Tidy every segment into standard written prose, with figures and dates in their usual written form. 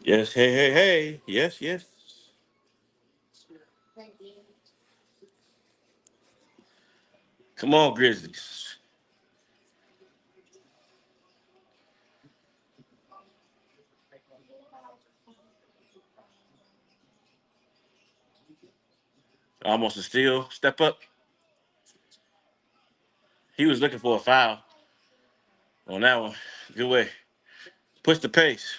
Yes, hey, hey, hey. Yes, yes. Come on, Grizzlies. Almost a steal. Step up. He was looking for a foul on that one. Good way. Push the pace.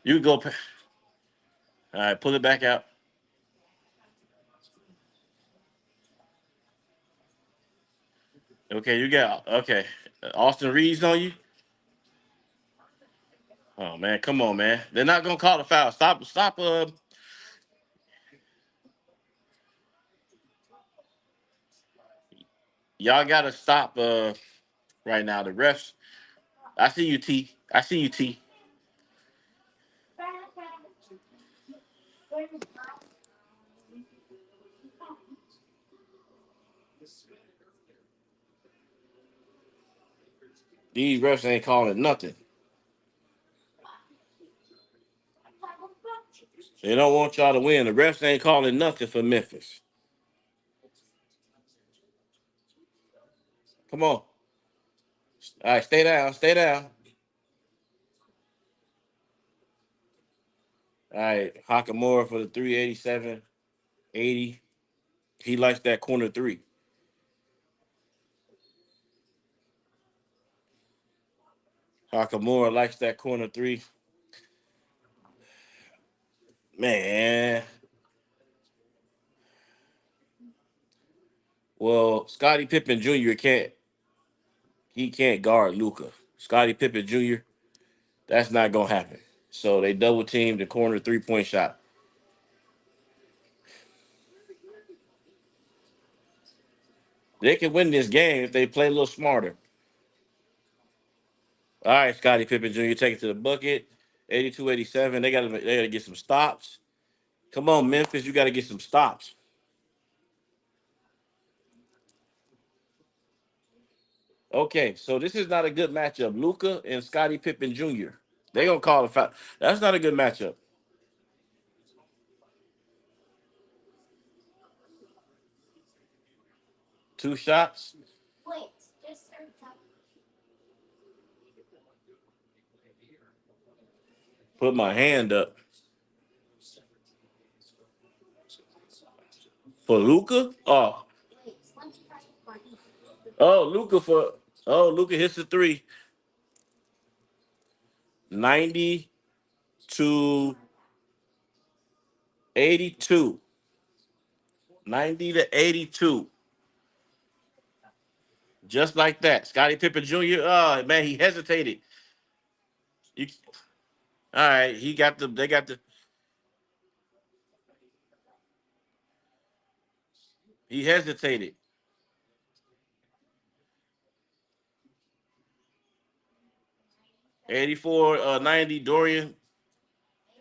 You can go. All right, pull it back out. Okay, you got. Okay. Austin Reeves on you. Oh, man. Come on, man. They're not going to call the foul. Stop. Stop. Y'all got to stop right now. The refs. I see you, T. I see you, T. These refs ain't calling nothing. They don't want y'all to win. The refs ain't calling nothing for Memphis. Come on. All right, stay down. Stay down. All right, Hakamura for the 387, 80. He likes that corner three. Hakamura likes that corner three. Man. Well, Scottie Pippen Jr. can't guard Luca. Scottie Pippen Jr. That's not gonna happen. So they double teamed the corner 3-point shot. They can win this game if they play a little smarter. All right, Scottie Pippen Jr. take it to the bucket. 82-87. They gotta get some stops. Come on, Memphis, you gotta get some stops. Okay, so this is not a good matchup. Luca and Scottie Pippen Jr. They gonna call a foul. That's not a good matchup. Two shots. Put my hand up for Luca. Oh, Luca for Luca hits the three. 90 to 82. 90 to 82. Just like that. Scottie Pippen Jr. Oh man, he hesitated. You, all right, they got the he hesitated. 84 90. Dorian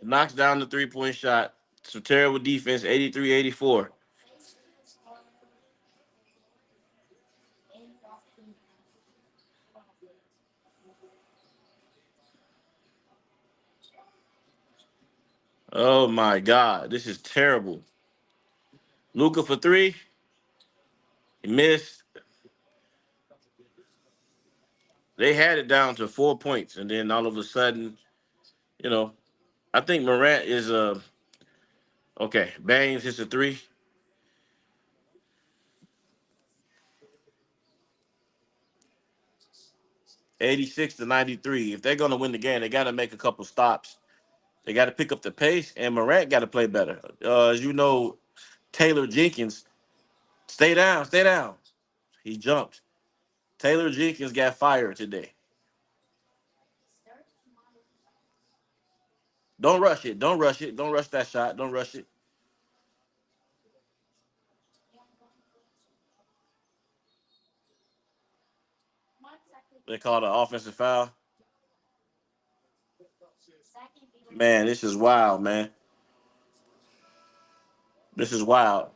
knocks down the 3-point shot. Some terrible defense, 83-84. Oh my God, this is terrible. Luca for three, he missed. They had it down to 4 points, and then all of a sudden, you know, I think Morant is okay. Baines hits a three. 86-93. If they're gonna win the game, they got to make a couple stops. They got to pick up the pace, and Morant got to play better. As you know, Taylor Jenkins, stay down, stay down. He jumped. Taylor Jenkins got fired today. Don't rush it. Don't rush it. Don't rush that shot. Don't rush it. They called an offensive foul. Man, this is wild, man. This is wild.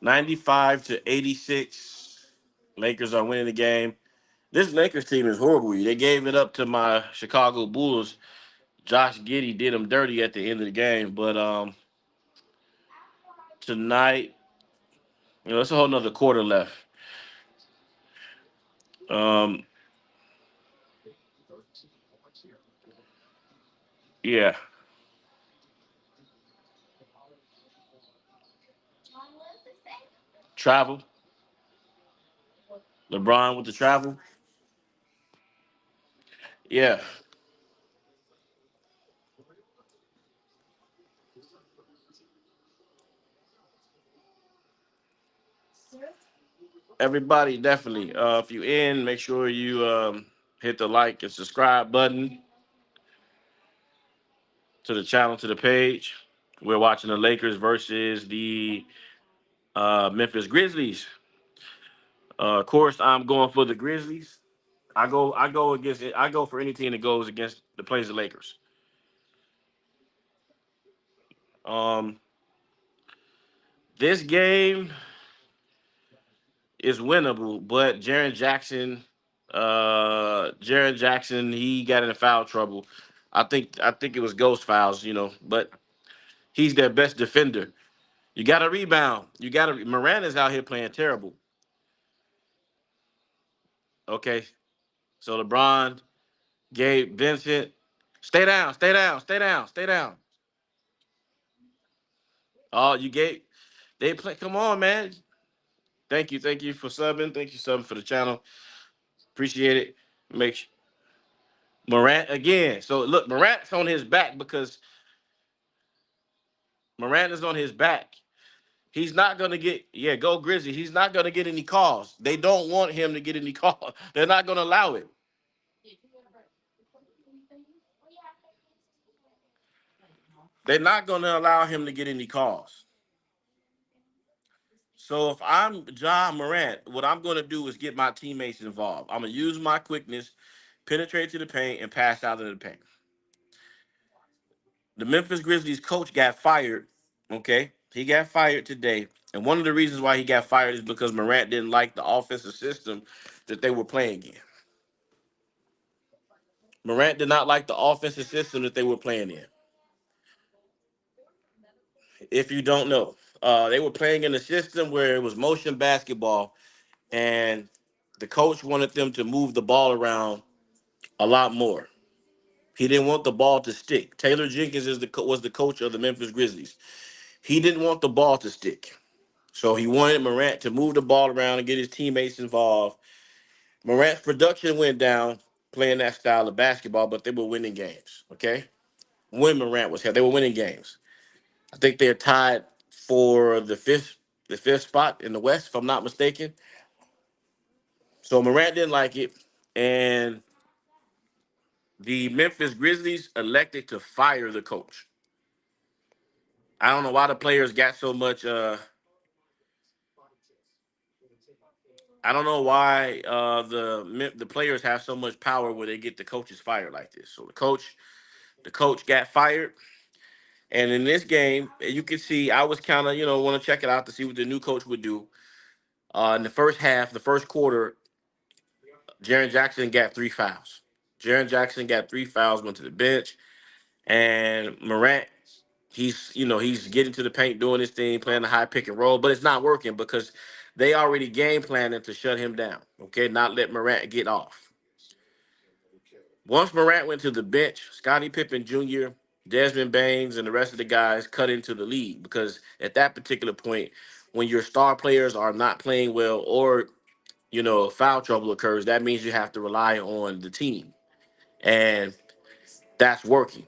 95-86. Lakers are winning the game. This Lakers team is horrible. They gave it up to my Chicago Bulls. Josh Giddey did them dirty at the end of the game. But tonight, it's a whole nother quarter left. Um, yeah, travel. LeBron with the travel. Yeah, everybody definitely. If you in, make sure you hit the like and subscribe button to the channel, to the page. We're watching the Lakers versus the Memphis Grizzlies. Of course, I'm going for the Grizzlies. I go against it. I go for any team that goes against the plays the Lakers. Um, this game is winnable, but Jaren Jackson, he got in foul trouble. I think it was ghost fouls, but he's their best defender. You got to rebound. Miranda's out here playing terrible. Okay, so LeBron, Gabe, Vincent, stay down, stay down, stay down, stay down. Oh, you gave they play. Come on, man. Thank you for subbing. Thank you subbing for the channel. Appreciate it. Make sure. Morant again. So look, Morant's on his back because Morant is on his back. He's not gonna get go Grizzly. He's not gonna get any calls. They don't want him to get any calls. They're not gonna allow it. They're not gonna allow him to get any calls. So if I'm John Morant, what I'm gonna do is get my teammates involved. I'm gonna use my quickness, penetrate to the paint, and pass out of the paint. The Memphis Grizzlies coach got fired. Okay, he got fired today, and one of the reasons why he got fired is because Morant didn't like the offensive system that they were playing in. Morant did not like the offensive system that they were playing in. If you don't know, they were playing in a system where it was motion basketball, and the coach wanted them to move the ball around a lot more. He didn't want the ball to stick. Taylor Jenkins was the coach of the Memphis Grizzlies. He didn't want the ball to stick. So he wanted Morant to move the ball around and get his teammates involved. Morant's production went down playing that style of basketball, but they were winning games. Okay, when Morant was here, they were winning games. I think they're tied for the fifth spot in the West, if I'm not mistaken. So Morant didn't like it, and the Memphis Grizzlies elected to fire the coach. I don't know why the players got so much. I don't know why the players have so much power where they get the coaches fired like this. So the coach got fired, and in this game, you can see I was kind of want to check it out to see what the new coach would do. In the first half, the first quarter, Jaren Jackson got 3 fouls. Jaren Jackson got 3 fouls, went to the bench, and Morant. He's getting to the paint, doing his thing, playing the high pick and roll, but it's not working because they already game planning to shut him down. Okay, not let Morant get off. Once Morant went to the bench, Scottie Pippen Jr., Desmond Baines, and the rest of the guys cut into the lead because at that particular point, when your star players are not playing well or foul trouble occurs, that means you have to rely on the team, and that's working.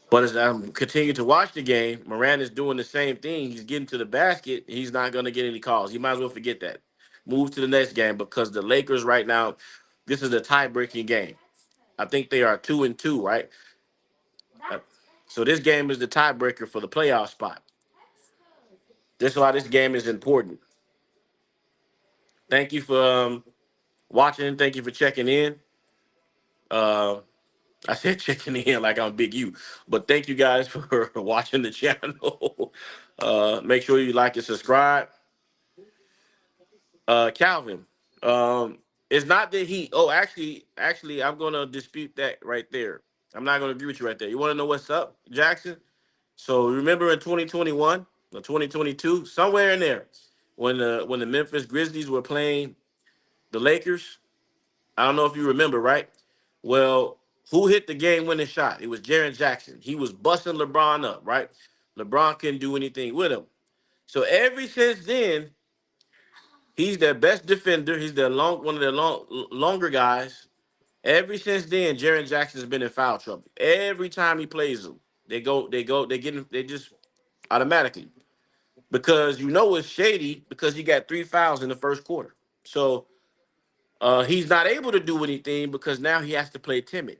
But as I'm continuing to watch the game, Moran is doing the same thing. He's getting to the basket. He's not going to get any calls. You might as well forget that. Move to the next game because the Lakers right now, this is a tie-breaking game. I think they are 2-2, right? Uh, So this game is the tiebreaker for the playoff spot. This is why this game is important. Thank you for watching. Thank you for checking in. Uh, I said checking in like I'm Big U, but thank you guys for watching the channel. Make sure you like and subscribe. Calvin, um, It's not that he. Oh, actually, I'm gonna dispute that right there. I'm not gonna agree with you right there. You want to know what's up, Jackson? So remember in 2021 or 2022, somewhere in there, when the Memphis Grizzlies were playing the Lakers. I don't know if you remember, right? Well, who hit the game-winning shot? It was Jaren Jackson. He was busting LeBron up, right? LeBron couldn't do anything with him. So ever since then, he's their best defender. He's one of their longer guys. Ever since then, Jaren Jackson's been in foul trouble. Every time he plays them, they get him, they just automatically because you know it's shady because he got 3 fouls in the first quarter. So he's not able to do anything because now he has to play timid.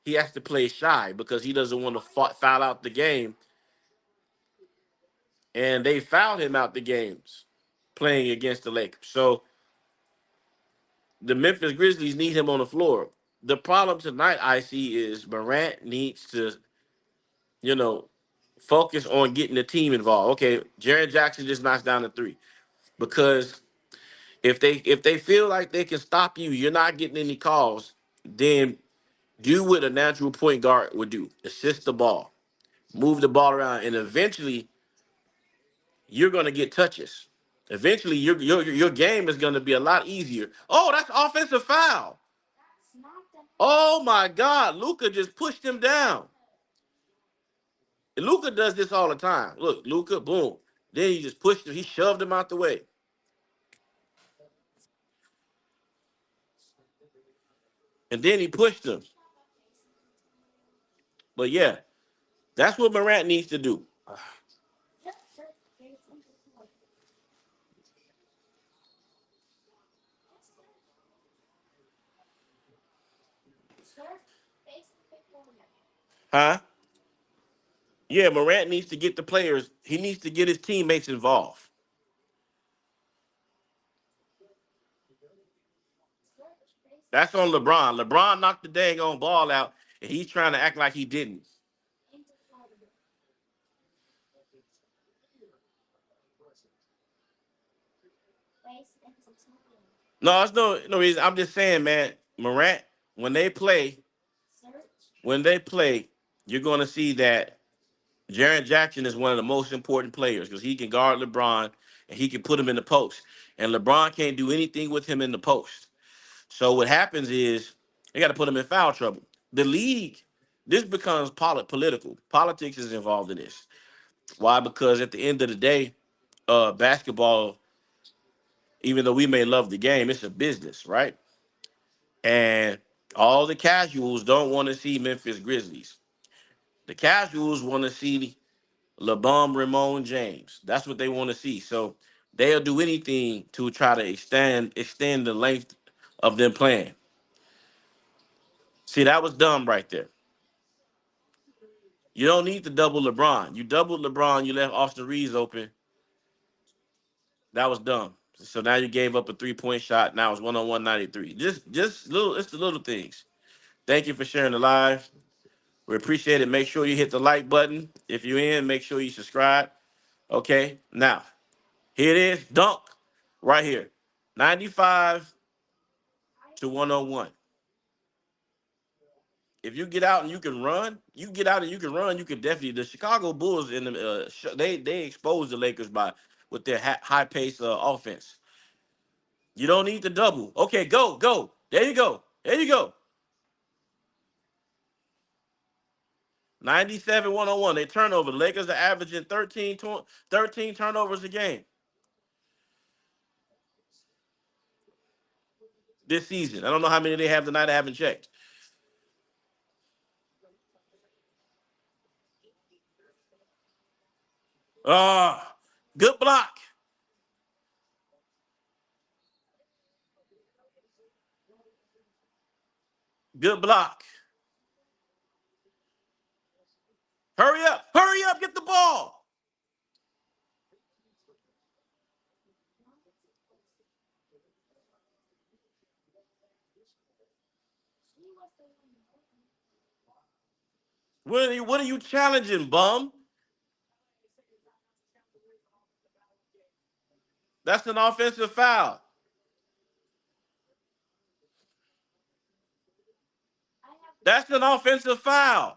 He has to play shy because he doesn't want to foul out the game. And they fouled him out the games playing against the Lakers. So the Memphis Grizzlies need him on the floor. The problem tonight I see is Morant needs to, you know, focus on getting the team involved. Okay, Jaren Jackson just knocks down the three because if they feel like they can stop you, you're not getting any calls. Then do what a natural point guard would do: assist the ball, move the ball around, and eventually you're gonna get touches. Eventually, your game is gonna be a lot easier. Oh, that's offensive foul. Oh my God, Luca just pushed him down. Luca does this all the time. Look, Luca, boom. Then he just pushed him. He shoved him out the way, and then he pushed him. But yeah, that's what Morant needs to do. Huh? Yeah, Morant needs to get the players. He needs to get his teammates involved. That's on LeBron. LeBron knocked the dang on ball out, and he's trying to act like he didn't. No, it's no reason. I'm just saying, man. Morant, when they play, when they play, you're going to see that Jaren Jackson is one of the most important players because he can guard LeBron and he can put him in the post. And LeBron can't do anything with him in the post. So what happens is they got to put him in foul trouble. The league, this becomes political. Politics is involved in this. Why? Because at the end of the day, basketball, even though we may love the game, it's a business, right? And all the casuals don't want to see Memphis Grizzlies. The casuals want to see LeBron Ramon James. That's what they want to see. So they'll do anything to try to extend the length of them playing. See, that was dumb right there. You don't need to double LeBron. You doubled LeBron, you left Austin Reeves open. That was dumb. So now you gave up a 3-point shot. Now it's 1-on-1 93. Just little, it's the little things. Thank you for sharing the live. We appreciate it. Make sure you hit the like button. If you're in, make sure you subscribe. Okay. Now, here it is. Dunk right here. 95 to 101. If you get out and you can run, you get out and you can run, you can definitely. The Chicago Bulls in the they exposed the Lakers by with their high pace offense. You don't need to double. Okay, go. There you go. There you go. 97 101. They turnover. The Lakers are averaging 13 turnovers a game this season. I don't know how many they have tonight. I haven't checked. Ah, good block. Good block. Hurry up. Hurry up. Get the ball. What are you challenging, bum? That's an offensive foul. That's an offensive foul.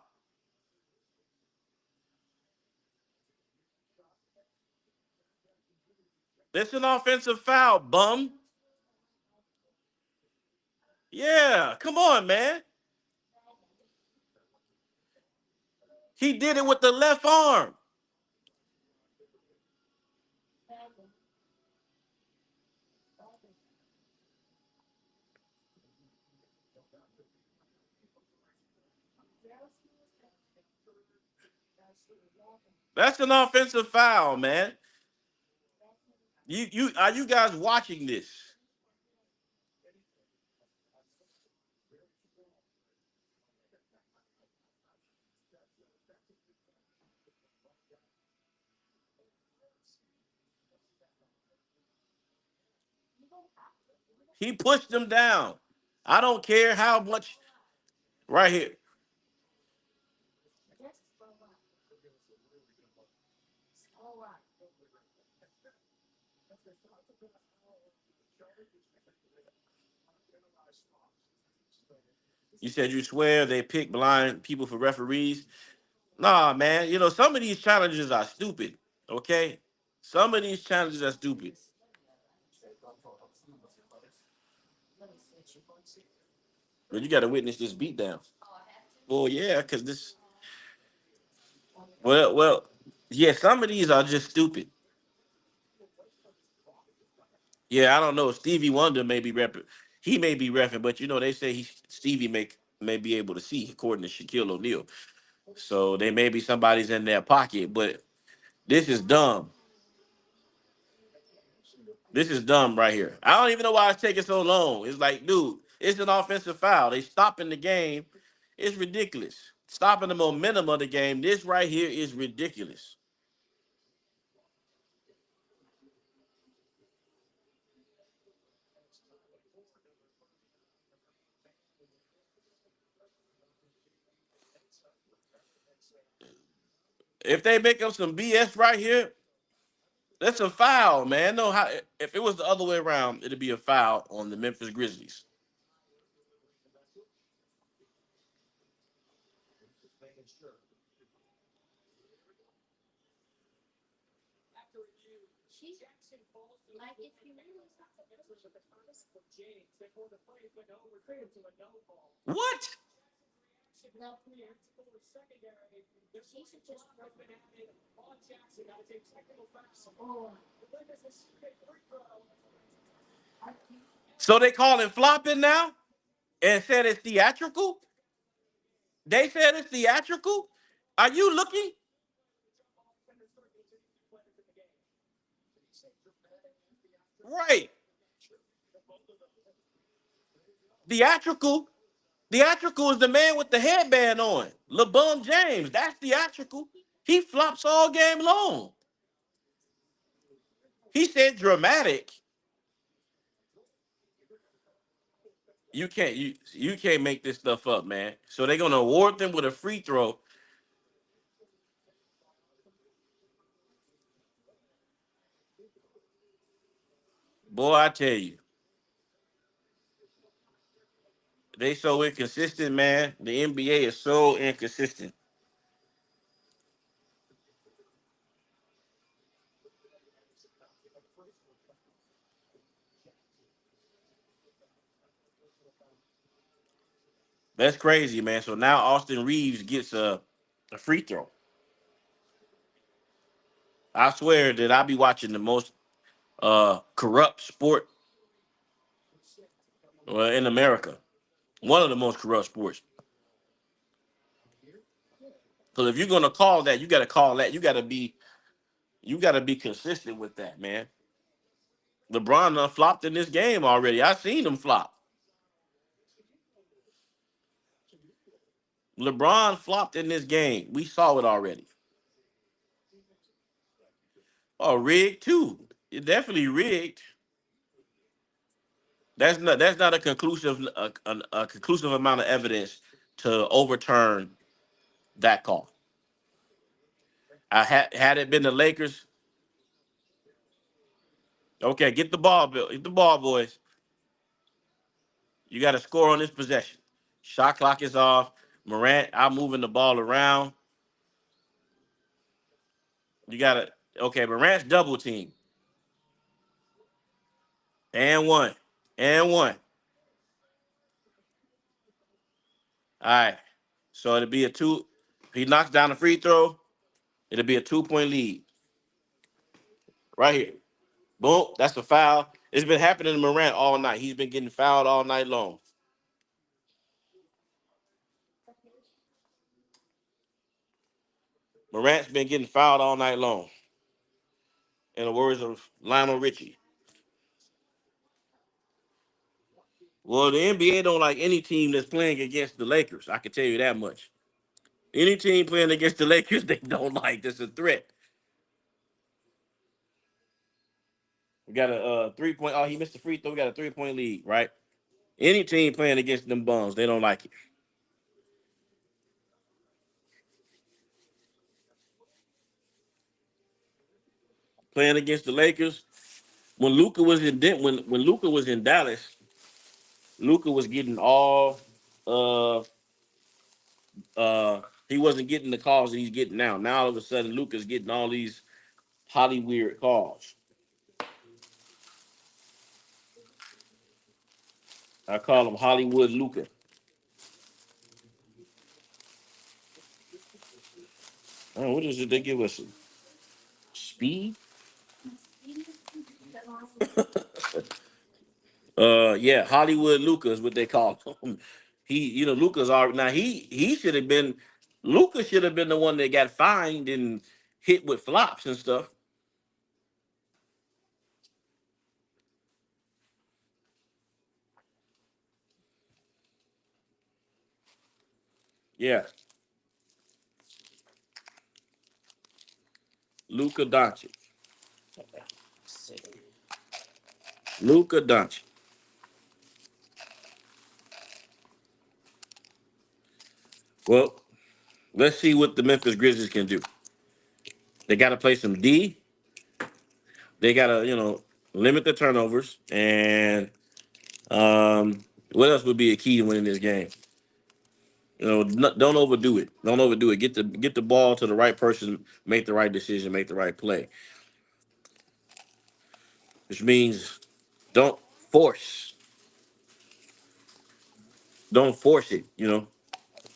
That's an offensive foul, bum. Yeah, come on, man. He did it with the left arm. That's an offensive foul, man. You are you guys watching this? He pushed him down. I don't care how much. Right here. You said you swear they pick blind people for referees. Nah, man. You know some of these challenges are stupid. Okay, some of these challenges are stupid. But you got to witness this beatdown. Well, yeah, because this. Well, yeah. Some of these are just stupid. Yeah, I don't know. Stevie Wonder may be repping. He may be reffing, but you know they say Stevie may be able to see according to Shaquille O'Neal. So they may be somebody's in their pocket, but this is dumb. This is dumb right here. I don't even know why it's taking so long. It's like, dude, it's an offensive foul. They stopping the game. It's ridiculous. Stopping the momentum of the game. This right here is ridiculous. If they make up some BS right here, that's a foul, man. No, how if it was the other way around, it'd be a foul on the Memphis Grizzlies. What? So they call it flopping now and said it's theatrical? They said it's theatrical? Are you looking? Right. Theatrical. Theatrical is the man with the headband on. LeBron James. That's theatrical. He flops all game long. He said dramatic. You can't make this stuff up, man. So they're gonna award them with a free throw. Boy, I tell you, they so inconsistent, man. The NBA is so inconsistent. That's crazy, man. So now Austin Reeves gets a free throw. I swear that I be watching the most corrupt sport in America. One of the most corrupt sports. Because if you're gonna call that, you gotta call that. You gotta be consistent with that, man. LeBron done flopped in this game already. I seen him flop. LeBron flopped in this game. We saw it already. Oh, rigged too. It definitely rigged. That's not a conclusive amount of evidence to overturn that call. I had it been the Lakers. Okay, get the ball, Bill. Get the ball, boys. You got to score on this possession. Shot clock is off. Morant out moving the ball around. You gotta okay, Morant's double team. And one. And one. All right. So it'll be a two. If he knocks down a free throw, it'll be a 2-point lead. Right here. Boom. That's a foul. It's been happening to Morant all night. He's been getting fouled all night long. Morant's been getting fouled all night long. In the words of Lionel Richie. Well, the NBA don't like any team that's playing against the Lakers. I can tell you that much. Any team playing against the Lakers, they don't like. That's a threat. We got a 3-point. Oh, he missed the free throw. We got a 3-point lead, right? Any team playing against them bums, they don't like it. Playing against the Lakers, when Luca was in when Luca was in Dallas, Luca was getting all uh he wasn't getting the calls that he's getting now. Now all of a sudden Luca's getting all these Hollywood calls. I call him Hollywood Luca. Oh, what is it they give us? Speed? Yeah, Hollywood Luca is what they call him. Luca's already now he should have been Luca should have been the one that got fined and hit with flops and stuff. Yeah, Luca Doncic. Luca Doncic. Well, let's see what the Memphis Grizzlies can do. They got to play some D. They got to limit the turnovers and what else would be a key to winning this game? Don't overdo it. Don't overdo it. Get the ball to the right person, make the right decision, make the right play. Which means don't force, don't force it.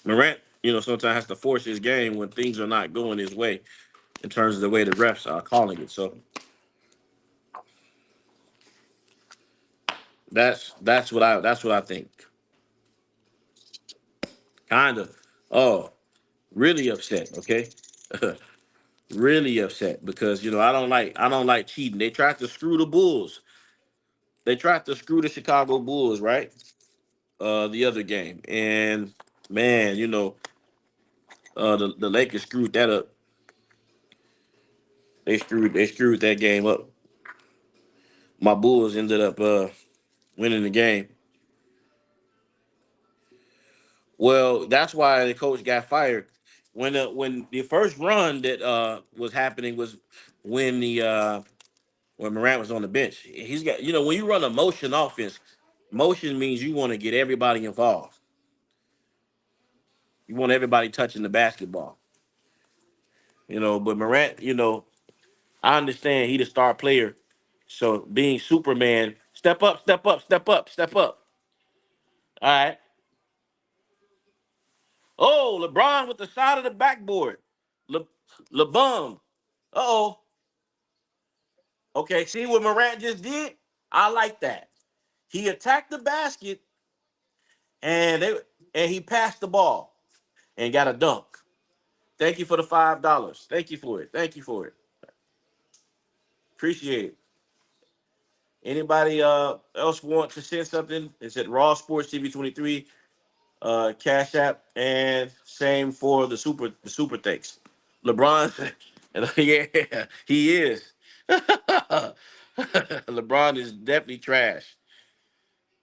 Morant, sometimes has to force his game when things are not going his way in terms of the way the refs are calling it. So that's what I think. Kind of. Oh, really upset. Okay, really upset because I don't like cheating. They tried to screw the Bulls. They tried to screw the Chicago Bulls, right? The other game, and man, the Lakers screwed that up. They screwed that game up. My Bulls ended up winning the game. Well, that's why the coach got fired. When the first run that was happening was when the when Morant was on the bench. He's got when you run a motion offense, motion means you want to get everybody involved. You want everybody touching the basketball. But Morant, I understand he the star player. So being Superman, step up, step up, step up, step up. All right. Oh, LeBron with the side of the backboard. Le, LeBum. Uh-oh. Okay, see what Morant just did? I like that. He attacked the basket and he passed the ball and got a dunk. Thank you for the $5. Thank you for it. Thank you for it. Appreciate it. Anybody else want to say something? It's at Raw Sports TV 23, Cash App, and same for the super thanks. LeBron, yeah, he is. LeBron is definitely trash.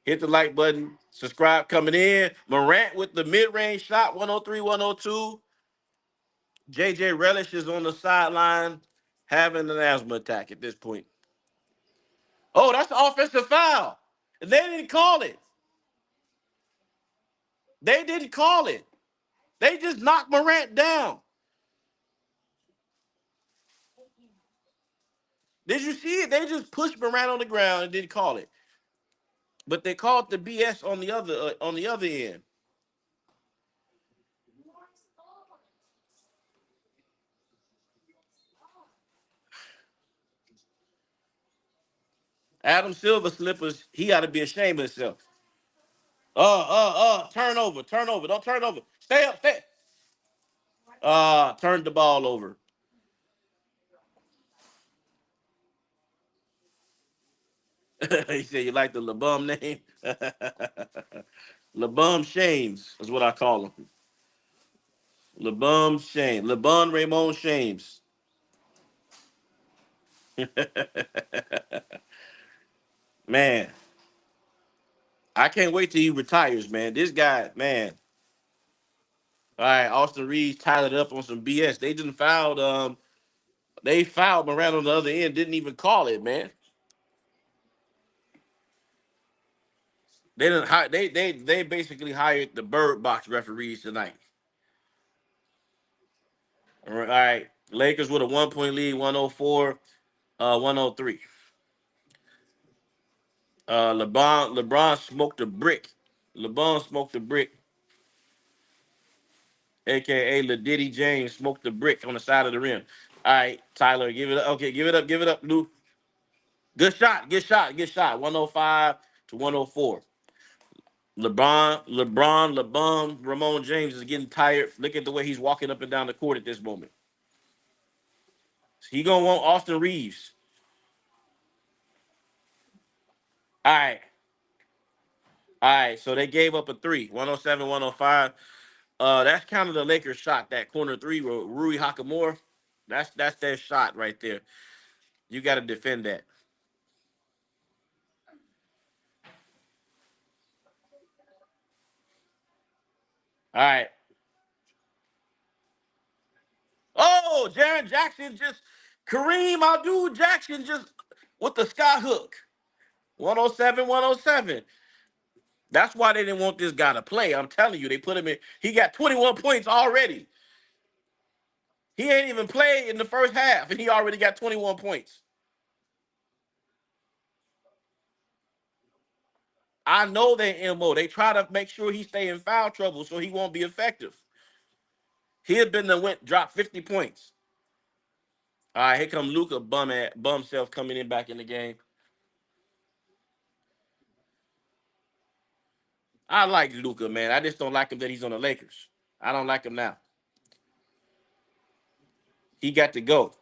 Hit the like button. Subscribe coming in. Morant with the mid-range shot, 103, 102. JJ Relish is on the sideline having an asthma attack at this point. Oh, that's the offensive foul. They didn't call it. They didn't call it. They just knocked Morant down. Did you see it? They just pushed Morant on the ground and didn't call it. But they called the BS on the other end. Adam Silver slippers. He got to be ashamed of himself. Turnover, turnover. Don't turn over. Stay up, stay. Turned the ball over. He said, "You like the LeBum name?" LeBum Shames is what I call him. LeBum Shame. LeBron Raymond Shames. Man, I can't wait till he retires, man. This guy, man. All right, Austin Reeves tied it up on some BS. They didn't fouled. They fouled Morant on the other end. Didn't even call it, man. They didn't. They basically hired the bird box referees tonight. All right, Lakers with a 1 point lead, 104, 103. LeBron smoked a brick. LeBron smoked a brick, aka LeDiddy James smoked the brick on the side of the rim. All right, Tyler, give it up. Okay, give it up, Lou. Good shot, good shot, good shot. 105 to 104. Ramon James is getting tired. Look at the way he's walking up and down the court at this moment. He gonna want Austin Reeves. All right, all right. So they gave up a three, 107, 105. That's kind of the Lakers shot, that corner three, Rui Hakamura. That's their shot right there. You got to defend that. All right. Oh, Jaron Jackson just Kareem Abdul Jackson just with the sky hook. 107, 107. That's why they didn't want this guy to play. I'm telling you, they put him in. He got 21 points already. He ain't even played in the first half, and he already got 21 points. I know their MO. They try to make sure he stay in foul trouble so he won't be effective. He had been the went drop 50 points. All right, here come Luca bum self coming in back in the game. I like Luca, man. I just don't like him that he's on the Lakers. I don't like him now. He got to go.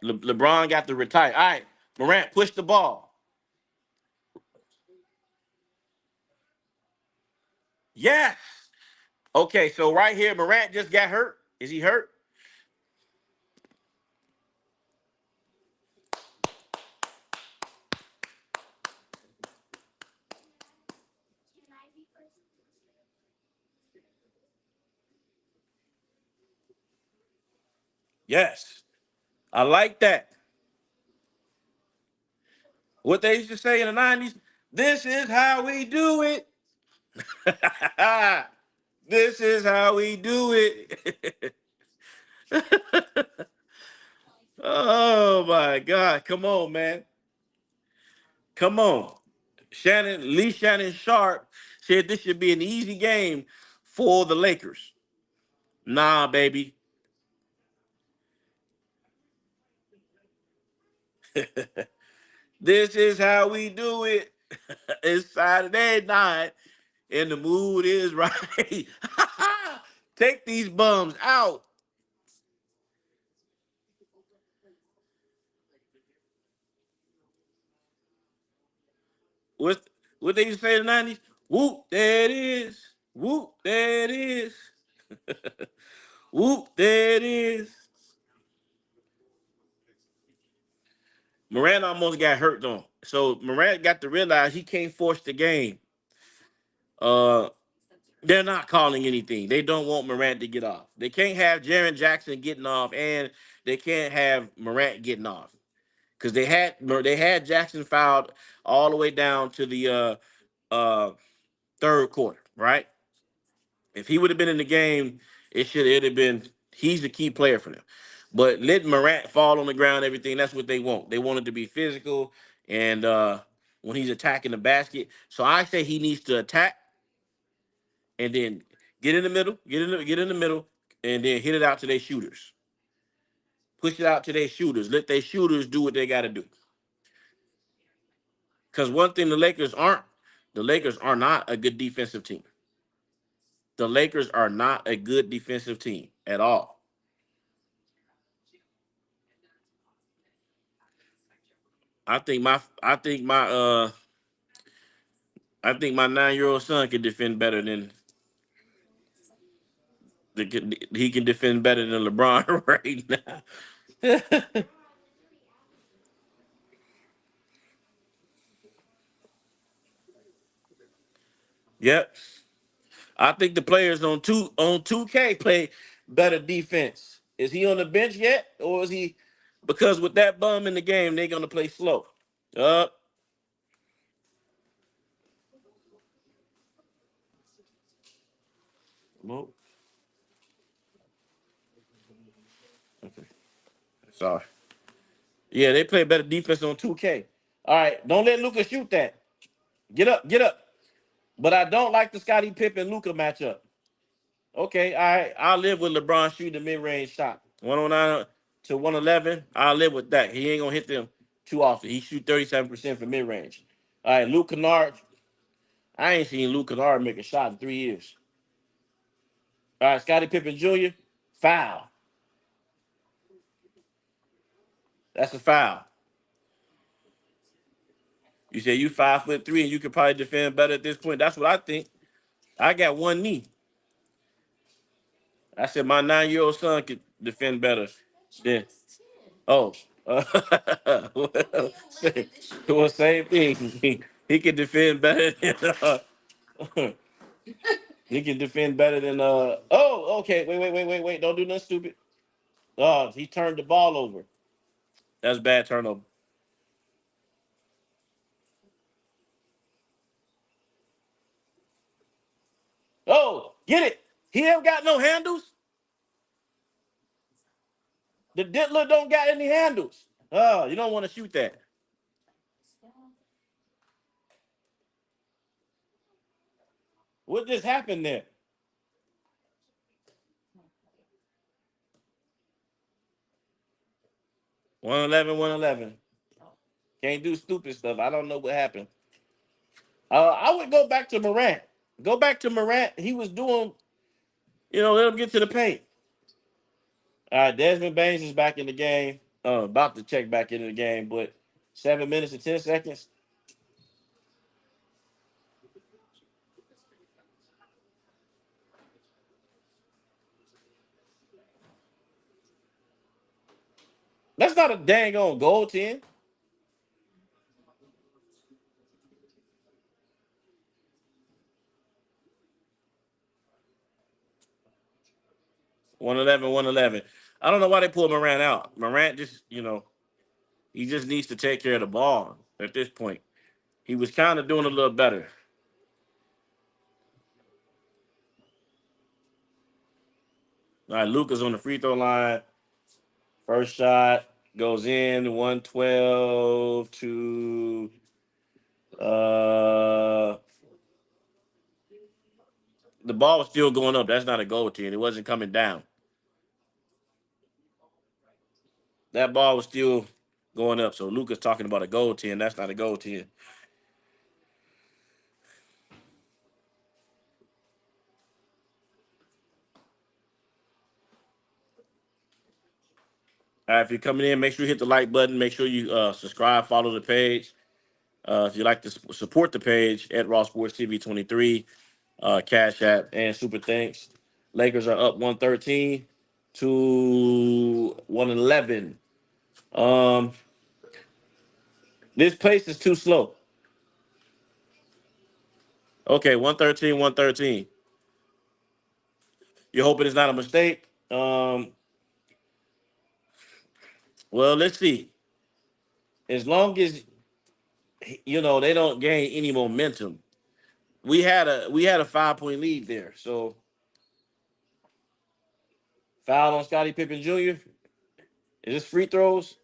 LeBron got to retire. All right, Morant, push the ball. Yes. Okay, so right here, Morant just got hurt. Is he hurt? Yes. I like that. What they used to say in the 90s, this is how we do it. This is how we do it. Oh my God. Come on, man. Come on. Shannon Sharp said this should be an easy game for the Lakers. Nah, baby. This is how we do it. It's Saturday night and the mood is right. Take these bums out. What what they used to say in the 90s? Whoop, there it is. Whoop, there it is. Whoop, there it is. Morant almost got hurt though. So Morant got to realize he can't force the game. Uh they're not calling anything. They don't want Morant to get off. They can't have Jaren Jackson getting off, and they can't have Morant getting off because they had Jackson fouled all the way down to the third quarter, right? If he would have been in the game, it have been he's the key player for them. But let Morant fall on the ground, everything, that's what they want. They want it to be physical and when he's attacking the basket. So I say he needs to attack and then get in the middle, get in the middle, and then hit it out to their shooters. Push it out to their shooters. Let their shooters do what they gotta do. Because one thing the Lakers are not a good defensive team. The Lakers are not a good defensive team at all. I think my 9-year-old son can defend better than he can defend better than LeBron right now. Yep. I think the players on 2K play better defense. Is he on the bench yet? Or is he because with that bum in the game, they're gonna play slow. Up. Well, okay. Sorry. Yeah, they play better defense on 2K. All right, don't let Luca shoot that. Get up, get up. But I don't like the Scottie Pippen Luca matchup. Okay, all right. I'll live with LeBron shooting the mid range shot. 109 to 111. I'll live with that. He ain't gonna hit them too often. He shoot 37% from mid range. All right, Luke Kennard. I ain't seen Luke Kennard make a shot in 3 years. All right, Scottie Pippen Jr. Foul. That's a foul. You say you 5'3" and you could probably defend better at this point. That's what I think. I got one knee. I said my 9-year-old son could defend better than. Oh, well, same thing. He can defend better than. He can defend better than. Oh, okay. Wait. Don't do nothing stupid. He turned the ball over. That's bad turnover. Oh, get it. He ain't got no handles. The Diddler don't got any handles. Oh, you don't want to shoot that. What just happened there? 111, 111. Can't do stupid stuff. I don't know what happened. I would go back to Morant. Go back to Morant. He was doing, let him get to the paint. All right, Desmond Baines is back in the game. About to check back into the game, but 7 minutes and 10 seconds. That's not a dang on goal 10. 111, 111. I don't know why they pulled Morant out. Morant just, he just needs to take care of the ball at this point. He was kind of doing a little better. All right, Luca's on the free throw line. First shot goes in 112 to uh the ball was still going up. That's not a goal 10. It wasn't coming down. That ball was still going up. So Luca's talking about a goal 10. That's not a goal 10. All right, if you're coming in, make sure you hit the like button. Make sure you subscribe, follow the page. If you like to support the page at Raw Sports TV 23, Cash App, and Super Thanks. Lakers are up 113 to 111. Um, this pace is too slow. Okay, 113, 113. You're hoping it's not a mistake. Well, let's see. As long as they don't gain any momentum, we had a 5 point lead there. So foul on Scottie Pippen Jr. Is this free throws?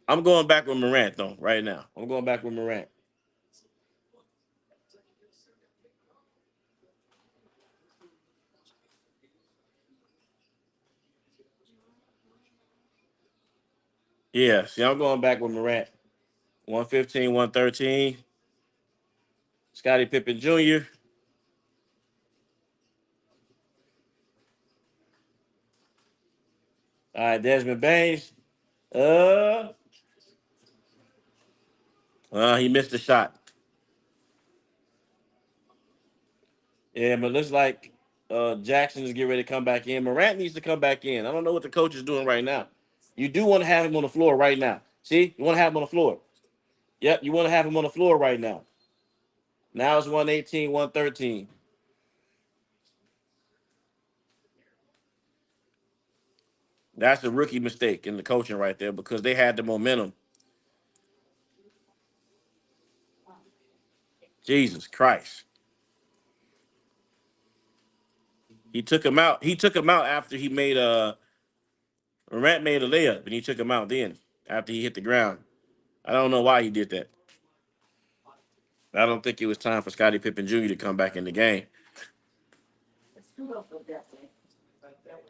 I'm going back with Morant though right now. I'm going back with Morant. Yeah, see, I'm going back with Morant. 115, 113. Scottie Pippen Jr. All right, Desmond Baines. Uh, he missed the shot. Yeah, but looks like Jackson is getting ready to come back in. Morant needs to come back in. I don't know what the coach is doing right now. You do want to have him on the floor right now. See, you want to have him on the floor. Yep, you want to have him on the floor right now. Now it's 118, 113. That's a rookie mistake in the coaching right there because they had the momentum. Jesus Christ. He took him out. He took him out after he made Morant made a layup and he took him out then after he hit the ground. I don't know why he did that. I don't think it was time for Scottie Pippen Jr. to come back in the game.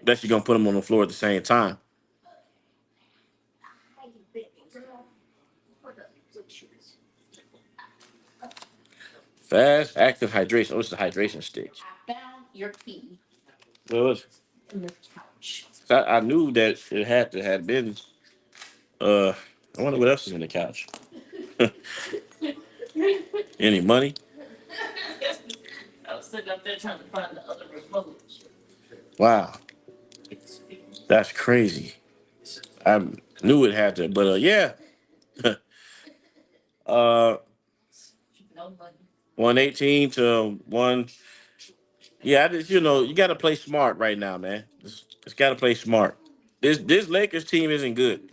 Unless you're gonna put him on the floor at the same time. Fast active hydration. Oh, it's the hydration stick. Well, I knew that it had to have been. Uh, I wonder what else is in the couch. Any money? Wow, that's crazy. I knew it had to, but yeah. uh, 118 to one. Yeah, I just you got to play smart right now, man. It's got to play smart. This Lakers team isn't good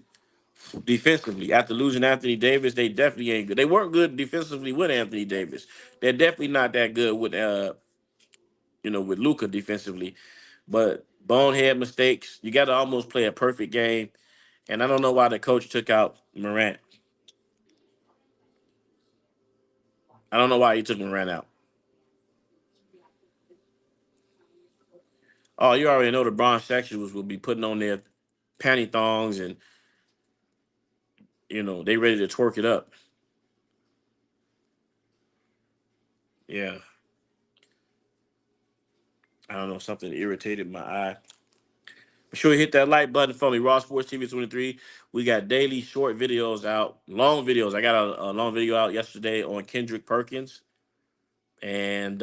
defensively. After losing Anthony Davis, they definitely ain't good. They weren't good defensively with Anthony Davis. They're definitely not that good with with Luka defensively. But bonehead mistakes. You got to almost play a perfect game. And I don't know why the coach took out Morant. I don't know why he took Morant out. Oh, you already know the Bron sexuals will be putting on their panty thongs and they ready to twerk it up. Yeah. I don't know, something irritated my eye. Be sure you hit that like button for me. Raw Sports TV 23. We got daily short videos out, long videos. I got a long video out yesterday on Kendrick Perkins. And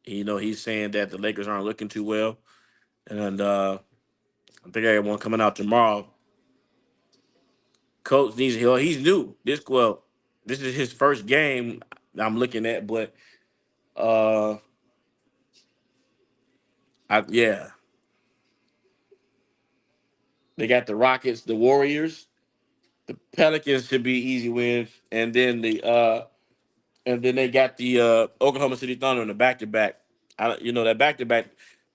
he's saying that the Lakers aren't looking too well. And I think I got one coming out tomorrow. Coach needs help. He's new. This is his first game I'm looking at, but uh yeah. They got the Rockets, the Warriors, the Pelicans should be easy win, and then they got the Oklahoma City Thunder in the back to back. That back to back,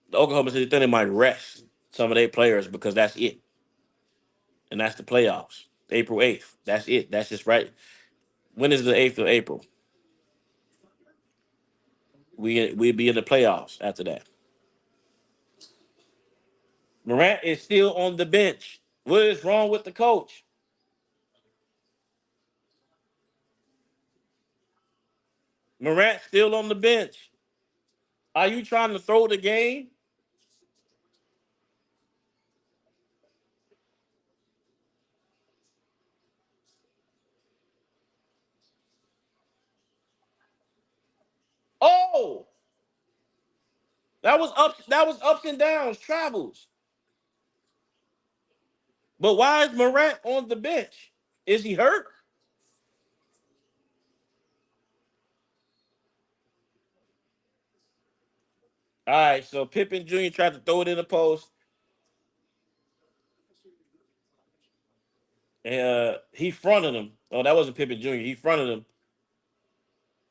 the Oklahoma City Thunder might rest some of their players because that's it, and that's the playoffs. April 8th. That's it. That's just right. When is the 8th of April? We'll be in the playoffs after that. Morant is still on the bench. What is wrong with the coach? Morant still on the bench. Are you trying to throw the game? Oh, that was up. That was ups and downs, travels. But why is Morant on the bench? Is he hurt? All right. So Pippen Jr. tried to throw it in the post. He fronted him. Oh, that wasn't Pippen Jr. He fronted him.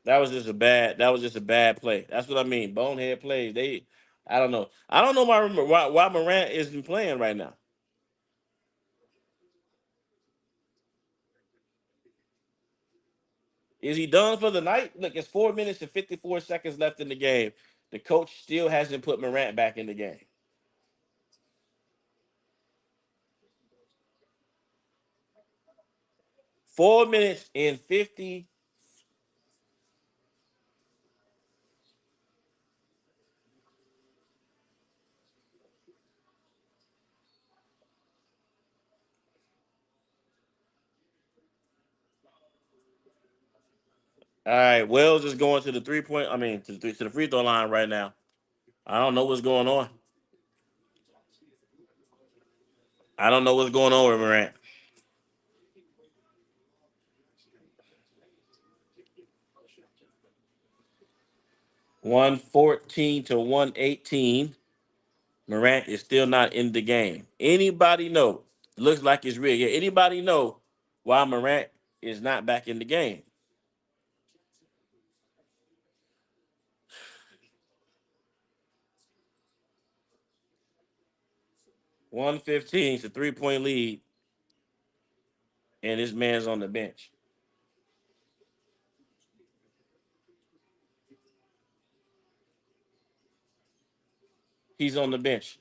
That was just a bad. That was just a bad play. That's what I mean. Bonehead plays. They. I don't know. I don't know why Morant isn't playing right now. Is he done for the night? Look, it's 4 minutes and 54 seconds left in the game. The coach still hasn't put Morant back in the game. 4 minutes and 50. All right, Wells is going to the 3 point. I mean, to the free throw line right now. I don't know what's going on. I don't know what's going on with Morant. 114 to 118. Morant is still not in the game. Anybody know? Looks like it's real. Yeah, anybody know why Morant is not back in the game? 115 is a 3 point lead, and this man's on the bench. He's on the bench.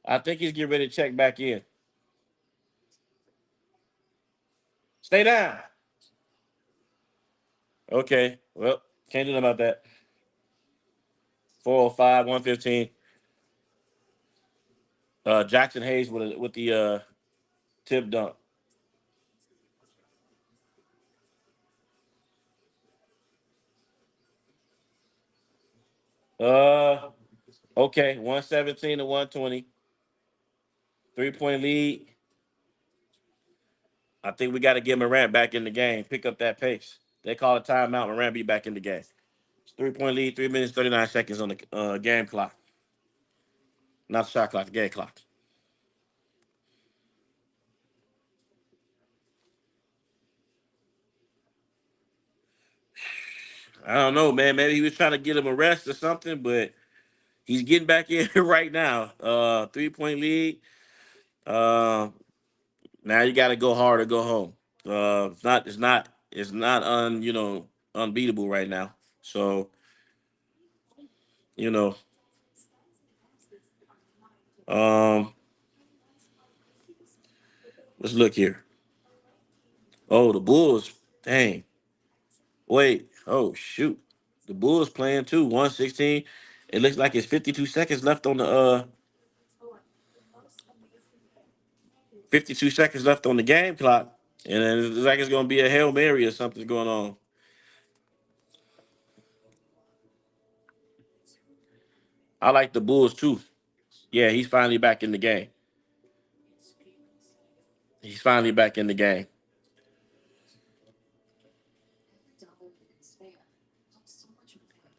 I think he's getting ready to check back in. Stay down. Okay. Well, can't do nothing about that. 405, 115. Jackson Hayes with the tip dunk. Uh okay, 117 to 120. 3 point lead. I think we got to get Morant back in the game. Pick up that pace. They call a timeout. Morant be back in the game. 3 point lead. 3 minutes 39 seconds on the game clock. Not the shot clock. The game clock. I don't know, man. Maybe he was trying to get him a rest or something, but he's getting back in right now. 3 point lead. Uh, Now you got to go hard or go home. It's not unbeatable right now. So you know, um, let's look here. Oh, the Bulls. Dang. Wait. Oh shoot. The Bulls playing too. 116. It looks like it's 52 seconds left on the 52 seconds left on the game clock. And then it's like it's gonna be a Hail Mary or something going on. I like the Bulls too. Yeah, he's finally back in the game. He's finally back in the game.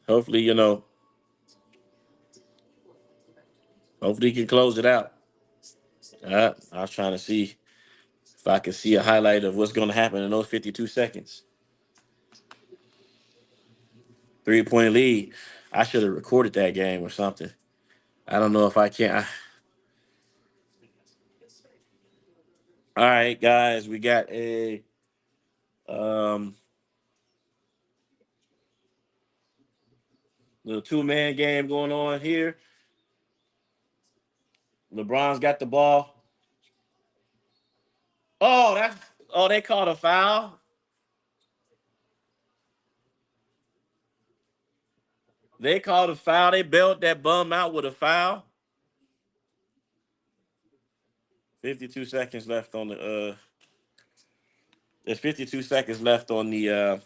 Hopefully, hopefully he can close it out. I was trying to see if I could see a highlight of what's gonna happen in those 52 seconds. 3 point lead. I should have recorded that game or something. I don't know if I can. All right, guys, we got a um little two-man game going on here. LeBron's got the ball. Oh, they called a foul. They called a foul. They bailed that bum out with a foul. 52 seconds left on the there's 52 seconds left on the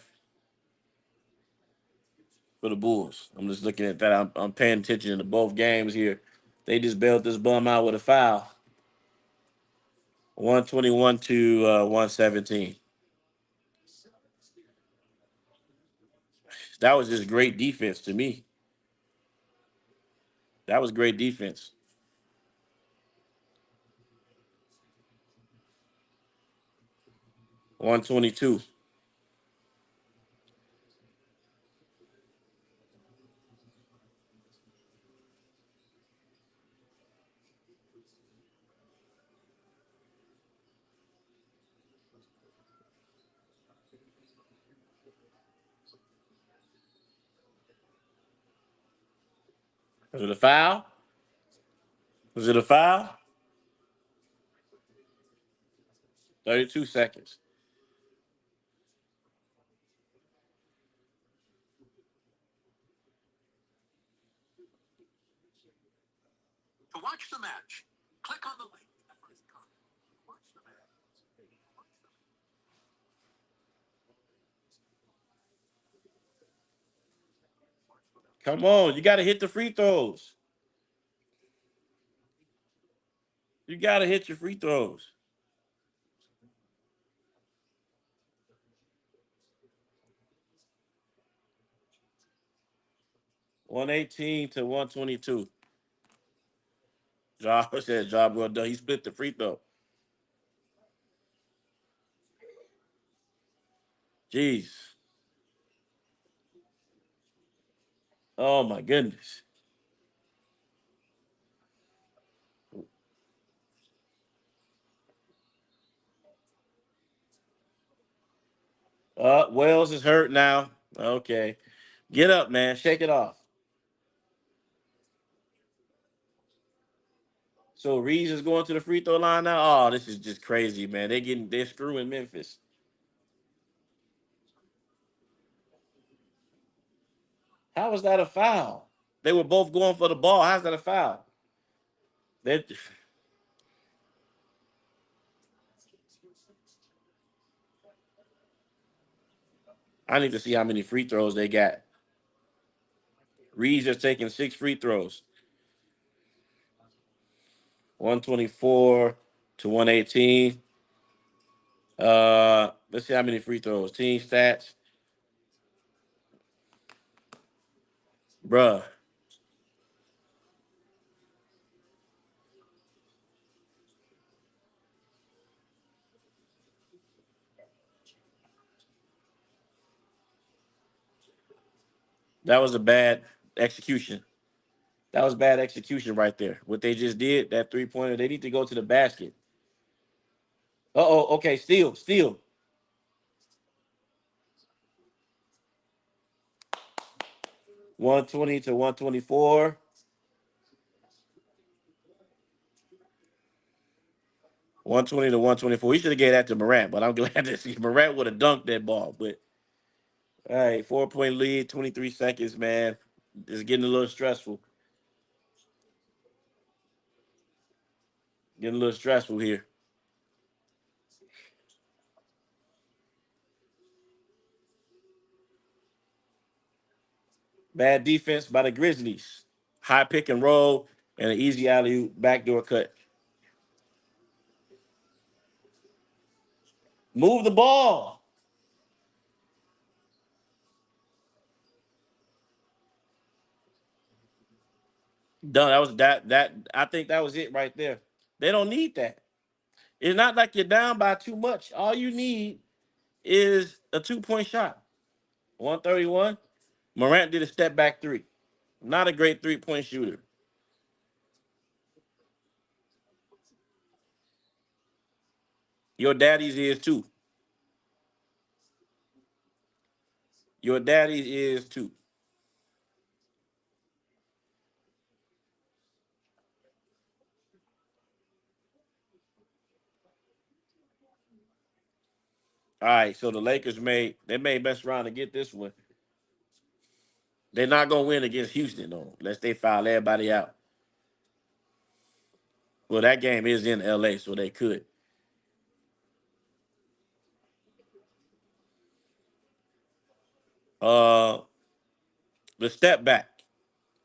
for the Bulls. I'm just looking at that. I'm paying attention to both games here. They just bailed this bum out with a foul. 121 to 117. That was just great defense to me. That was great defense. 122. Was it a foul? Was it a foul? 32 seconds. Come on, you got to hit the free throws. You got to hit your free throws. 118 to 122. Job said job well done. He split the free throw. Jeez. Oh my goodness. Wells is hurt now. Okay. Get up, man. Shake it off. So Reeves is going to the free throw line now. Oh, this is just crazy, man. They're screwing Memphis. How was that a foul? They were both going for the ball. How's that a foul? They, I need to see how many free throws they got. Reeves is taking 6 free throws. 124 to 118. Let's see how many free throws. Team stats. Bruh. That was a bad execution. That was bad execution right there. What they just did, that 3-pointer, they need to go to the basket. Okay, steal. 120 to 124. 120 to 124. He should have gave that to Morant, but I'm glad to see Morant would have dunked that ball. But all right, 4-point lead, 23 seconds, man. It's getting a little stressful. Getting a little stressful here. Bad defense by the Grizzlies. High pick and roll and an easy alley backdoor cut. Move the ball. Done. That was that. I think that was it right there. They don't need that. It's not like you're down by too much. All you need is a 2-point shot. 131. Morant did a step back three. Not a great 3-point shooter. Your daddy's is too. Your daddy's is too. All right, so the Lakers may mess around and get this one. They're not gonna win against Houston though, unless they foul everybody out. Well, that game is in LA, so they could. Uh the step back.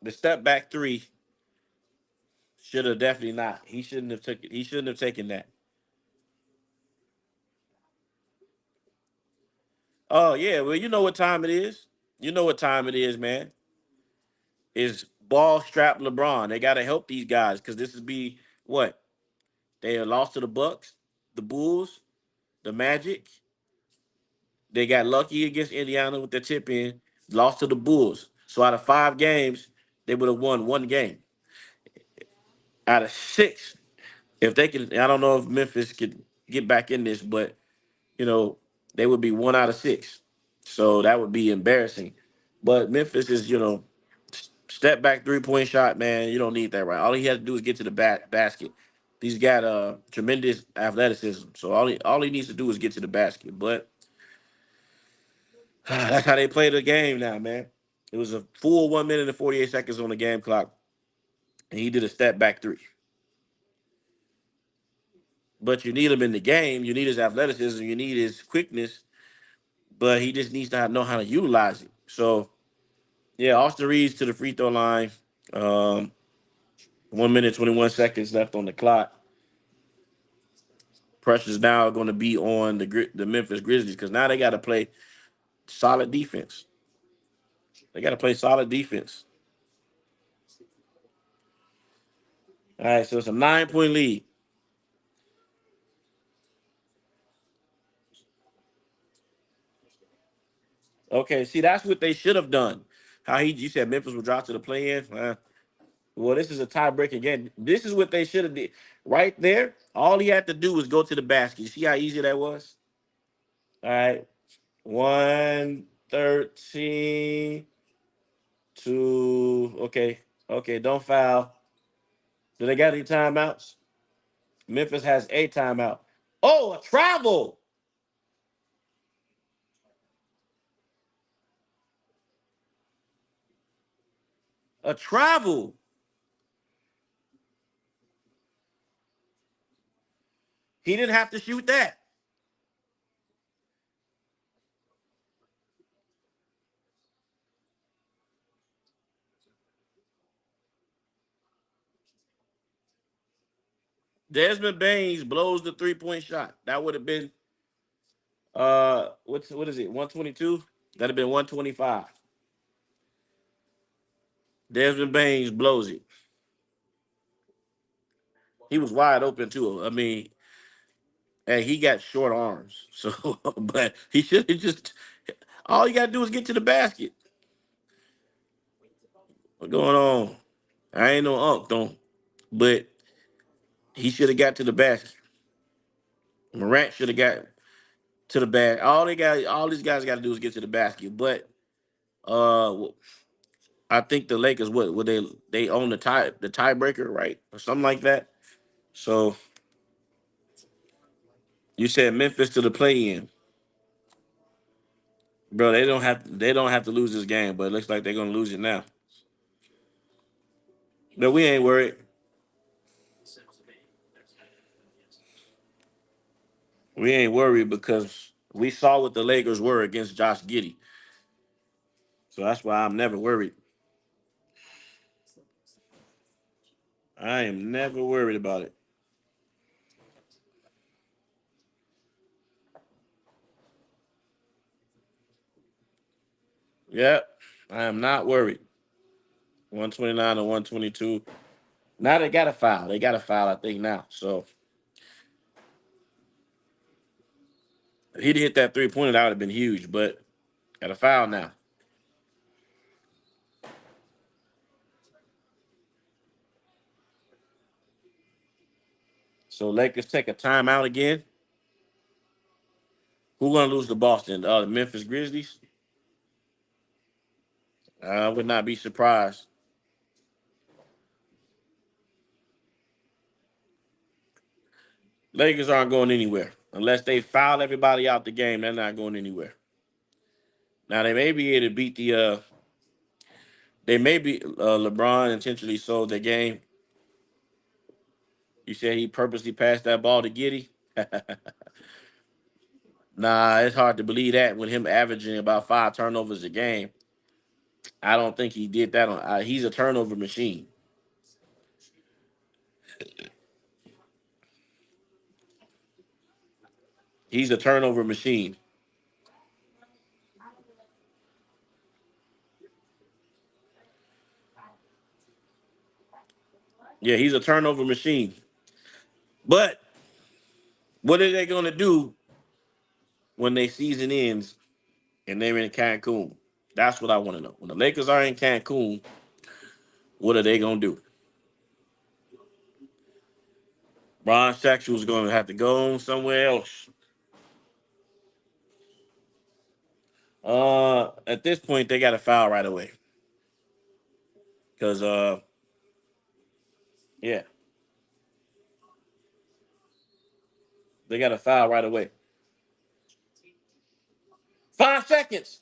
The step back three should have definitely not. He shouldn't have took it. He shouldn't have taken that. Oh yeah, well, you know what time it is. You know what time it is, man. Is ball strap LeBron. They gotta help these guys because this would be what? They lost to the Bucks, the Bulls, the Magic. They got lucky against Indiana with the tip in, lost to the Bulls. So out of 5 games, they would have won 1 game. Out of 6, if they can, I don't know if Memphis could get back in this, but you know, they would be 1 out of 6. So that would be embarrassing. But Memphis is, step back 3-point shot, man. You don't need that, right? All he has to do is get to the basket. He's got tremendous athleticism. So all he needs to do is get to the basket. But that's how they play the game now, man. It was a full 1 minute and 48 seconds on the game clock, and he did a step back three. But you need him in the game. You need his athleticism. You need his quickness. But he just needs to know how to utilize it. So yeah, Austin Reeves to the free throw line. Um, 1 minute 21 seconds left on the clock. Pressure's now going to be on the Memphis Grizzlies because now they got to play solid defense. They got to play solid defense. All right, so it's a 9-point lead. Okay, see, that's what they should have done. You said Memphis would drop to the play-in. Well, this is a tiebreak again. This is what they should have did right there. All he had to do was go to the basket. You see how easy that was? All right, 113 to okay. Don't foul. Do they got any timeouts? Memphis has a timeout. Oh, a travel. A travel. He didn't have to shoot that. Desmond Baines blows the 3-point shot. That would have been what is it? 122? That'd have been 125. Desmond Baines blows it. He was wide open too. I mean, hey, he got short arms. So but he should have just all you gotta do is get to the basket. What's going on? I ain't no unk, don't. But he should have got to the basket. Morant should have got to the basket. All these guys got to do is get to the basket. But uh, I think the Lakers would they own the tiebreaker, right, or something like that. So you said Memphis to the play-in, bro. They don't have to lose this game, but it looks like they're gonna lose it now. But we ain't worried. We ain't worried because we saw what the Lakers were against Josh Giddey. So that's why I'm never worried. I am never worried about it. Yep, I am not worried. 129 and 122. Now they got a foul. They got a foul, I think, now. So if he'd hit that 3-pointer, that would have been huge, but got a foul now. So Lakers take a timeout again. Who gonna lose to Boston? The Memphis Grizzlies? I would not be surprised. Lakers aren't going anywhere. Unless they foul everybody out the game, they're not going anywhere. Now they may be able to beat they may be LeBron intentionally sold the game. You said he purposely passed that ball to Giddy. Nah, it's hard to believe that with him averaging about 5 turnovers a game. I don't think he did that on. He's a turnover machine. He's a turnover machine. Yeah, he's a turnover machine. But what are they going to do when their season ends? and they're in Cancun. That's what I want to know. When the Lakers are in Cancun, what are they gonna do? Ron Sexual's going to have to go somewhere else. At this point, they got to foul right away. Because, yeah, they got to foul right away. 5 seconds.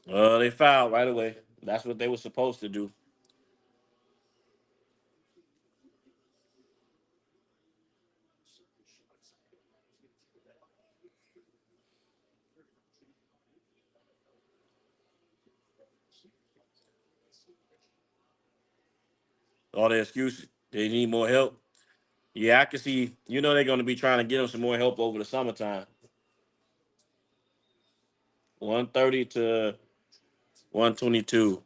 They fouled right away. That's what they were supposed to do. All the excuses. They need more help. Yeah, I can see. You know they're going to be trying to get them some more help over the summertime. 130 to 122.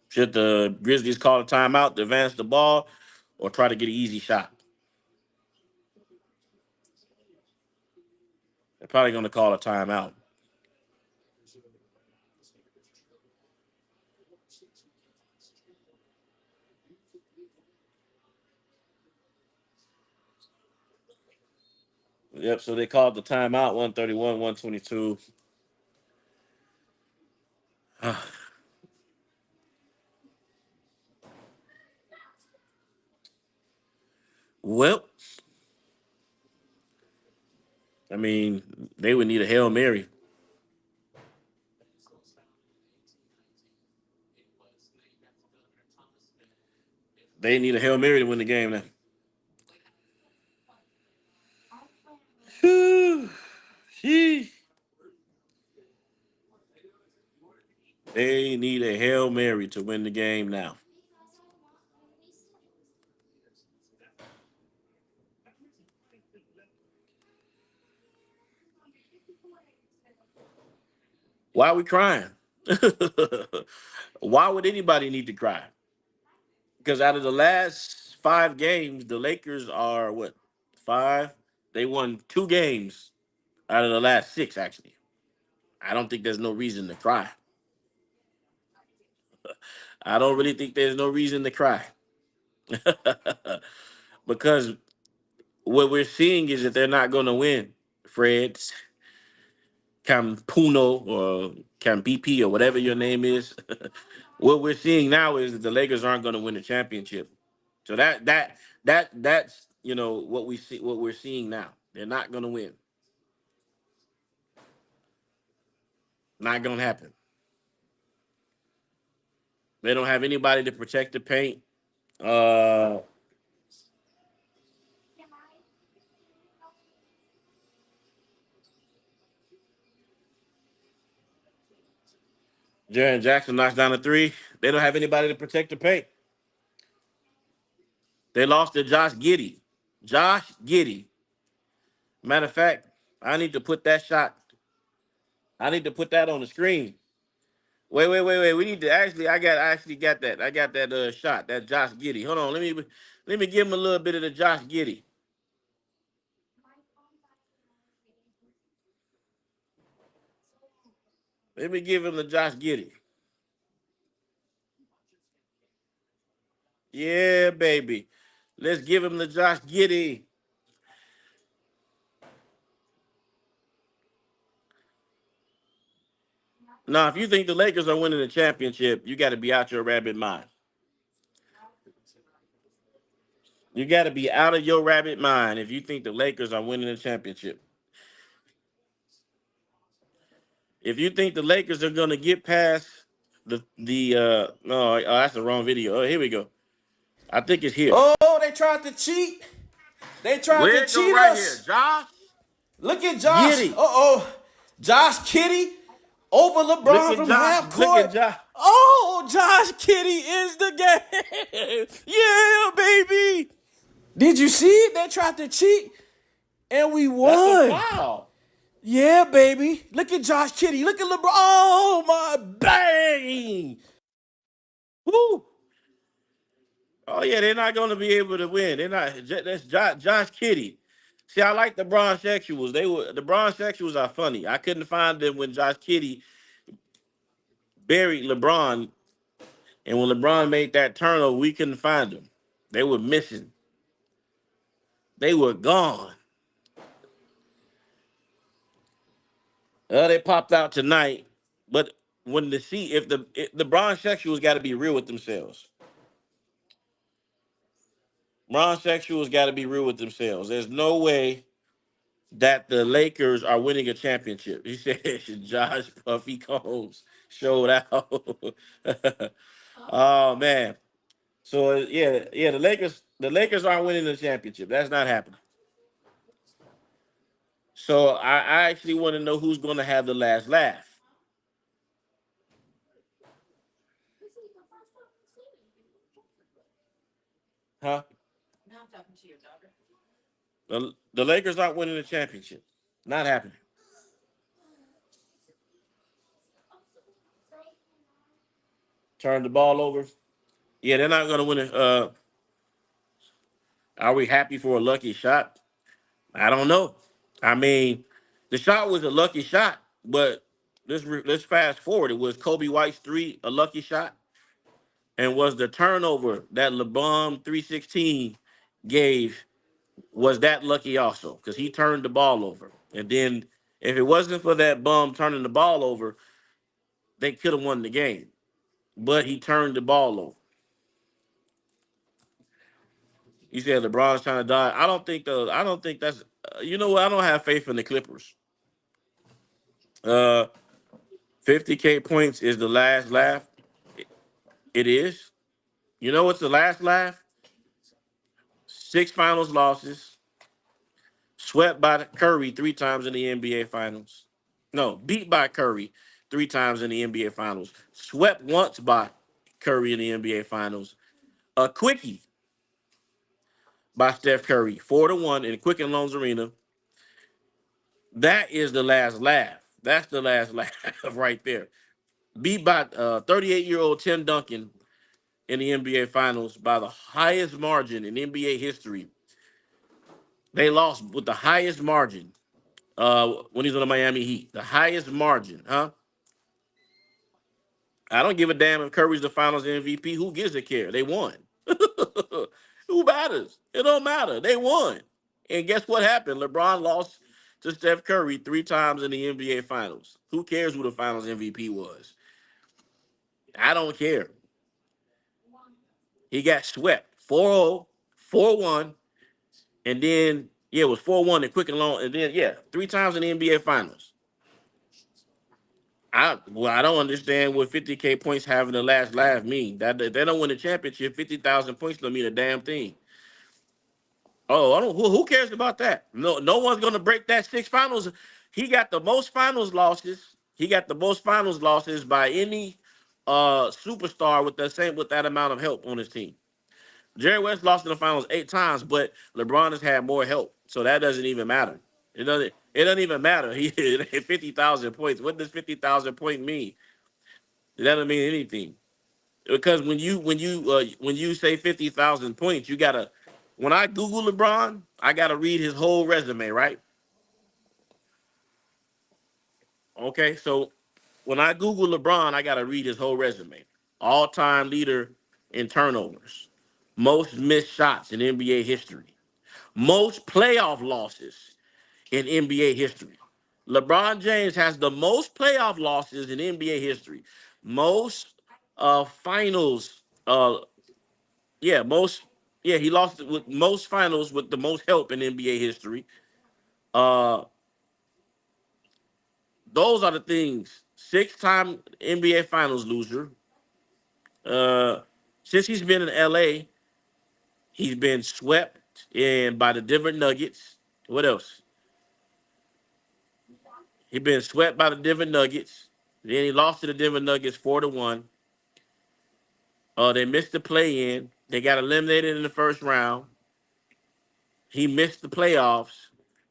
Should the Grizzlies call a timeout to advance the ball or try to get an easy shot? They're probably going to call a timeout. Yep, so they called the timeout, 131, 122. Well, I mean, they would need a Hail Mary. They need a Hail Mary to win the game now. Whew. Sheesh. They need a Hail Mary to win the game now. Why are we crying? Why would anybody need to cry? Because out of the last 5 games, the Lakers are what? 5? They won 2 games out of the last 6, actually. I don't think there's no reason to cry. I don't really think there's no reason to cry. Because what we're seeing is that they're not going to win. Fred Campuno or Campipi or whatever your name is. What we're seeing now is that the Lakers aren't going to win the championship. So that's what we see, what we're seeing now. They're not going to win. Not going to happen. They don't have anybody to protect the paint. Uh, Jaren Jackson knocks down a 3. They don't have anybody to protect the paint. They lost to Josh Giddey. Josh Giddey. Matter of fact, I need to put that shot. I need to put that on the screen. Wait. We need to I actually got that. I got that shot. That Josh Giddey. Hold on. Let me give him a little bit of the Josh Giddey. Let me give him the Josh Giddey. Yeah, baby. Let's give him the Josh Giddey. Now, if you think the Lakers are winning the championship, you got to be out your rabbit mind. You got to be out of your rabbit mind if you think the Lakers are winning the championship. If you think the Lakers are going to get past the no, that's the wrong video. Oh, here we go. I think it's here. Oh, they tried to cheat. They tried to Where it go cheat right here? us. Josh Look at Josh. Giddey. Josh Kiddey over Look LeBron at from Josh. half Look court. at Josh. Oh, Josh Kiddey is the game. Yeah, baby. Did you see it? They tried to cheat, and we That's a won. foul. Yeah, baby. Look at Josh Kiddey. Look at LeBron. Oh, my bang. Woo! Oh yeah, they're not going to be able to win. They're not. That's Josh Kiddey. See, I like the Bronxexuals. The Bronxexuals are funny. I couldn't find them when Josh Kiddey buried LeBron, and when LeBron made that turnover, we couldn't find them. They were missing. They were gone. They popped out tonight, but when the see if the Bronxexuals got to be real with themselves. Bronxexuals got to be real with themselves. There's no way that the Lakers are winning a championship. He said Josh Puffy Combs showed out. Oh man. So yeah, the Lakers aren't winning the championship. That's not happening. So I actually want to know who's going to have the last laugh. Huh? The Lakers aren't winning the championship. Not happening. Turn the ball over. Yeah, they're not going to win it. Are we happy for a lucky shot? I don't know. I mean, the shot was a lucky shot, but let's fast forward. It was Kobe White's three a lucky shot, and was the turnover that LeBron 316 gave was that lucky also because he turned the ball over, and then if it wasn't for that bum turning the ball over, they could have won the game. But he turned the ball over. You said LeBron's trying to die. I don't think the. I don't think that's. You know what? I don't have faith in the Clippers. Uh, 50K points is the last laugh. It is. You know what's the last laugh? Six finals losses, swept by Curry three times in the NBA finals. No, beat by Curry three times in the NBA finals. Swept once by Curry in the NBA finals. A quickie by Steph Curry, 4-1 in Quicken Loans Arena. That is the last laugh. That's the last laugh right there. Beat by 38-year-old Tim Duncan in the NBA Finals by the highest margin in NBA history. They lost with the highest margin when he's on the Miami Heat. The highest margin, huh? I don't give a damn if Curry's the Finals MVP. Who gives a care? They won. Who matters? It don't matter. They won. And guess what happened? LeBron lost to Steph Curry three times in the NBA Finals. Who cares who the Finals MVP was? I don't care. He got swept 4-0, 4-1, and then yeah, it was 4-1 and quick and long, and then yeah, three times in the NBA Finals. I don't understand what 50K points having the last laugh mean. That if they don't win the championship, 50,000 points don't mean a damn thing. Oh, I don't. Who cares about that? No one's gonna break that six finals. He got the most finals losses. He got the most finals losses by any superstar with that amount of help on his team. Jerry West lost in the finals 8 times, but LeBron has had more help, so that doesn't even matter. It doesn't even matter. He hit 50,000 points. What does 50,000 point mean? It doesn't mean anything because when you say 50,000 points, you gotta. When I Google LeBron, I gotta read his whole resume, right? Okay, so when I Google LeBron, I gotta read his whole resume. All-time leader in turnovers, most missed shots in NBA history, most playoff losses in NBA history. LeBron James has the most playoff losses in NBA history, most finals. Yeah, most. Yeah, he lost with most finals with the most help in NBA history. Uh, those are the things. Six-time NBA Finals loser. Uh, since he's been in LA, he's been swept in by the Denver Nuggets. What else? He been swept by the Denver Nuggets. Then he lost to the Denver Nuggets 4-1. They missed the play-in. They got eliminated in the first round. He missed the playoffs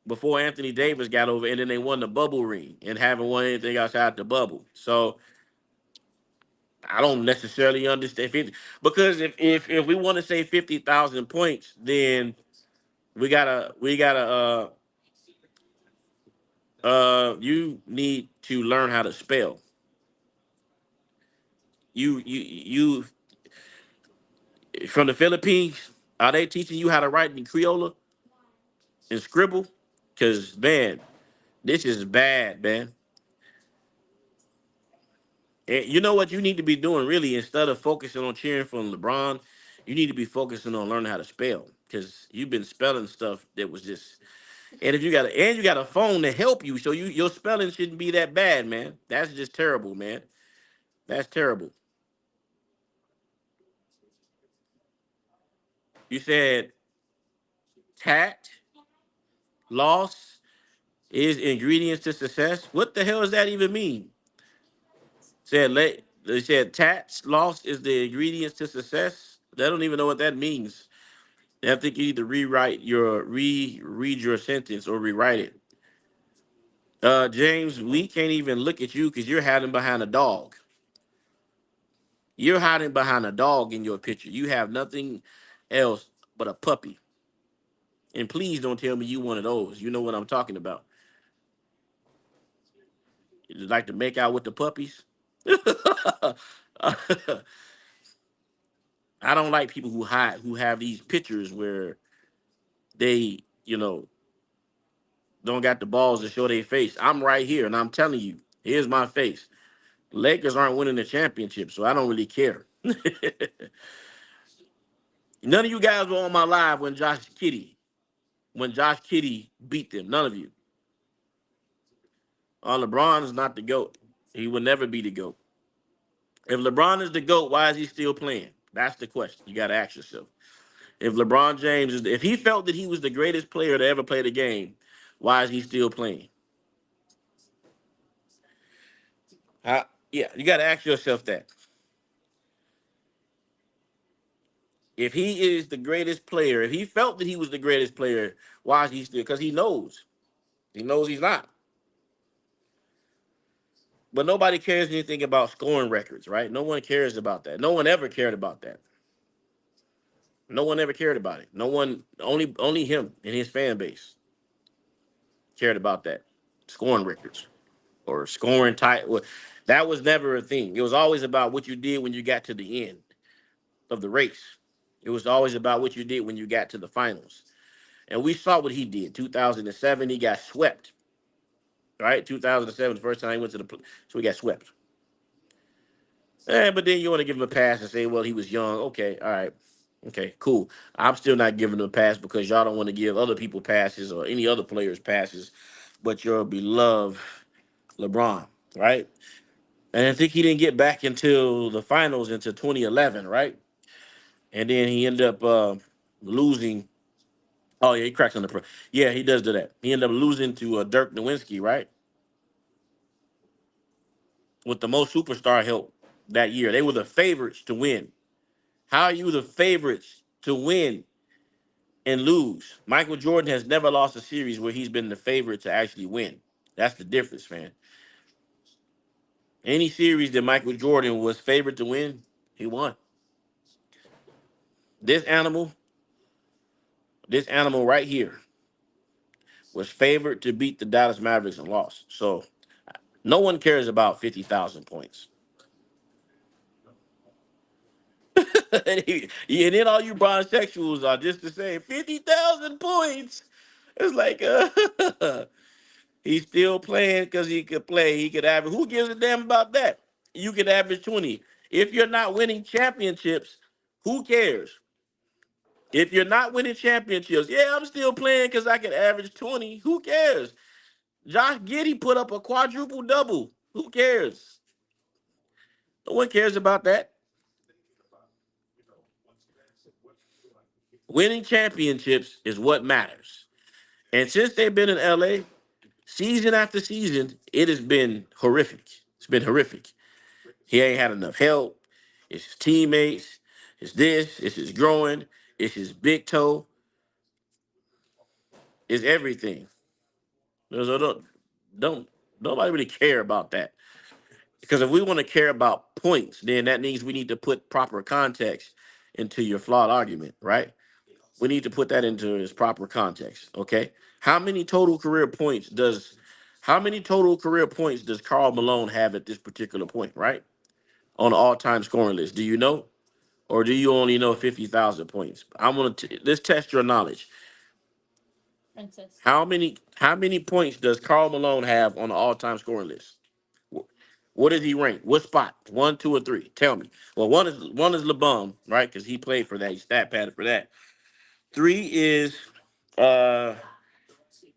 before Anthony Davis got over, and then they won the bubble ring and haven't won anything outside the bubble. So I don't necessarily understand 50, because if we want to say 50,000 points, then we gotta you need to learn how to spell. You from the Philippines, are they teaching you how to write in Creola and scribble? Cause man, this is bad, man. And you know what you need to be doing really, instead of focusing on cheering for LeBron, you need to be focusing on learning how to spell. Cause you've been spelling stuff that was just, and if you got a phone to help you, so your spelling shouldn't be that bad, man. That's just terrible, man. That's terrible. You said tact, loss is ingredients to success. What the hell does that even mean? They said tact, loss is the ingredients to success. They don't even know what that means. I think you need to reread your sentence or rewrite it. James, we can't even look at you because you're hiding behind a dog. You're hiding behind a dog in your picture. You have nothing else but a puppy. And please don't tell me you one of those. You know what I'm talking about. You like to make out with the puppies. I don't like people who have these pictures where they, don't got the balls to show their face. I'm right here and I'm telling you, here's my face. Lakers aren't winning the championship, so I don't really care. None of you guys were on my live when Josh Kitty beat them. None of you. LeBron is not the GOAT. He will never be the GOAT. If LeBron is the GOAT, why is he still playing? That's the question you got to ask yourself. If he felt that he was the greatest player to ever play the game, why is he still playing? Yeah, you got to ask yourself that. If he is the greatest player, if he felt that he was the greatest player, why is he still? Because he knows. He knows he's not. But nobody cares anything about scoring records, right? No one cares about that. No one ever cared about that. No one ever cared about it. No one, only him and his fan base cared about that. Scoring records or scoring tight. That was never a thing. It was always about what you did when you got to the end of the race. It was always about what you did when you got to the finals. And we saw what he did. 2007, he got swept. Right? 2007, the first time he went to so he got swept. But then you want to give him a pass and say, well, he was young. Okay, all right. Okay, cool. I'm still not giving him a pass because y'all don't want to give other people passes or any other players passes, but your beloved LeBron, right? And I think he didn't get back until the finals into 2011, right? And then he ended up losing. Oh yeah, he cracks on the pro. Yeah, he does do that. He ended up losing to Dirk Nowitzki, right? With the most superstar help that year. They were the favorites to win. How are you the favorites to win and lose? Michael Jordan has never lost a series where he's been the favorite to actually win. That's the difference, man. Any series that Michael Jordan was favored to win, he won. This animal, this animal right here, was favored to beat the Dallas Mavericks and lost. So no one cares about 50,000 points. And then all you bisexuals are just to say 50,000 points. It's like he's still playing because he could play. He could average. Who gives a damn about that? You could average 20. If you're not winning championships, who cares? If you're not winning championships, yeah, I'm still playing because I can average 20. Who cares? Josh Giddey put up a quadruple double. Who cares? No one cares about that. Winning championships is what matters. And since they've been in LA, season after season, it has been horrific. It's been horrific. He ain't had enough help. It's his teammates. It's this. It's his growing. It's his big toe. It's everything. Don't nobody really care about that. Because if we want to care about points, then that means we need to put proper context into your flawed argument, right? We need to put that into its proper context. Okay. How many total career points does how many total career points does Carl Malone have at this particular point, right? On the all-time scoring list. Do you know? Or do you only know 50,000 points? Let's test your knowledge. How many points does Carl Malone have on the all-time scoring list? What does he rank? What spot? One, two, or three? Tell me. Well, one is LeBron, right? Because he played for that. He stat padded for that. Three is uh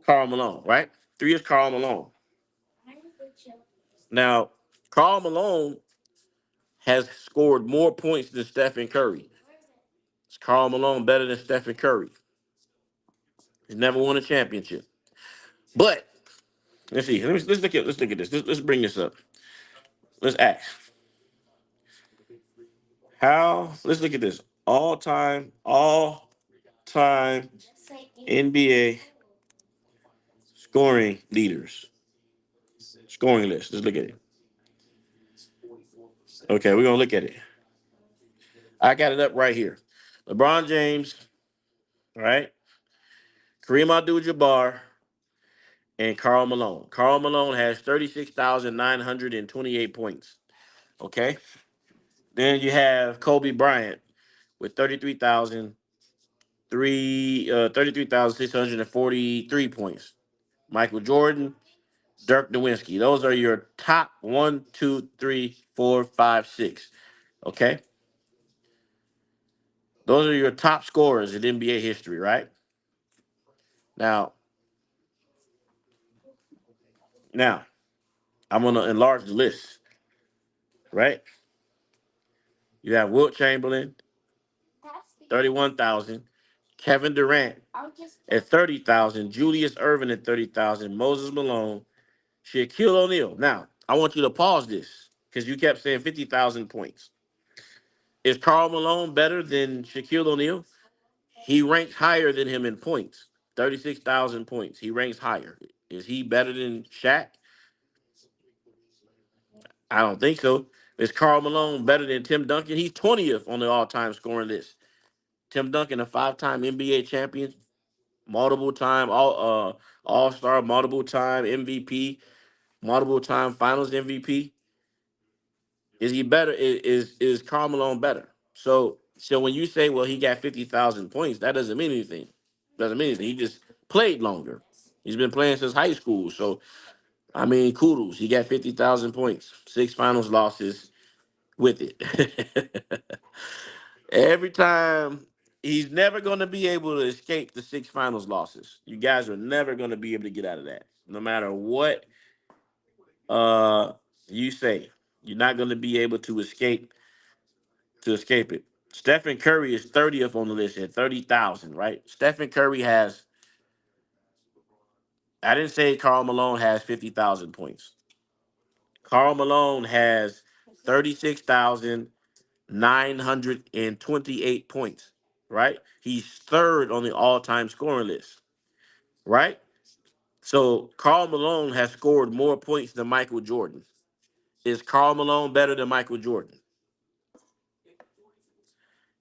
Carl Malone, right? Three is Carl Malone. Now, Carl Malone has scored more points than Stephen Curry. Is Carl Malone better than Stephen Curry? He's never won a championship. But let's see. Let's look at this. Let's bring this up. Let's ask. Let's look at this. All time NBA scoring leaders. Scoring list. Let's look at it. Okay, we're gonna look at it. I got it up right here. LeBron James, right? Kareem Abdul-Jabbar, and Karl Malone. Karl Malone has 36,928 points. Okay. Then you have Kobe Bryant with 33,643 points. Michael Jordan, Dirk Nowitzki. Those are your top one, two, three, four, five, six. Okay. Those are your top scorers in NBA history, right? Now, now I'm gonna enlarge the list, right? You have Wilt Chamberlain, 31,000. Kevin Durant at 30,000. Julius Irvin at 30,000. Moses Malone. Shaquille O'Neal. Now, I want you to pause this because you kept saying 50,000 points. Is Karl Malone better than Shaquille O'Neal? He ranks higher than him in points. 36,000 points. He ranks higher. Is he better than Shaq? I don't think so. Is Karl Malone better than Tim Duncan? He's 20th on the all-time scoring list. Tim Duncan, a five-time NBA champion, multiple time all star, multiple time MVP, multiple time Finals MVP. Is he better? Is Karl Malone better? So when you say, well, he got 50,000 points, that doesn't mean anything. Doesn't mean anything. He just played longer. He's been playing since high school. So I mean, kudos. He got 50,000 points, six Finals losses with it. Every time he's never going to be able to escape the six finals losses. You guys are never going to be able to get out of that. No matter what you say, you're not going to be able to escape it. Stephen Curry is 30th on the list at 30,000, right? Stephen Curry has I didn't say Karl Malone has 50,000 points. Karl Malone has 36,928 points, right? He's third on the all-time scoring list, right? So Karl Malone has scored more points than Michael Jordan. Is Karl Malone better than Michael Jordan?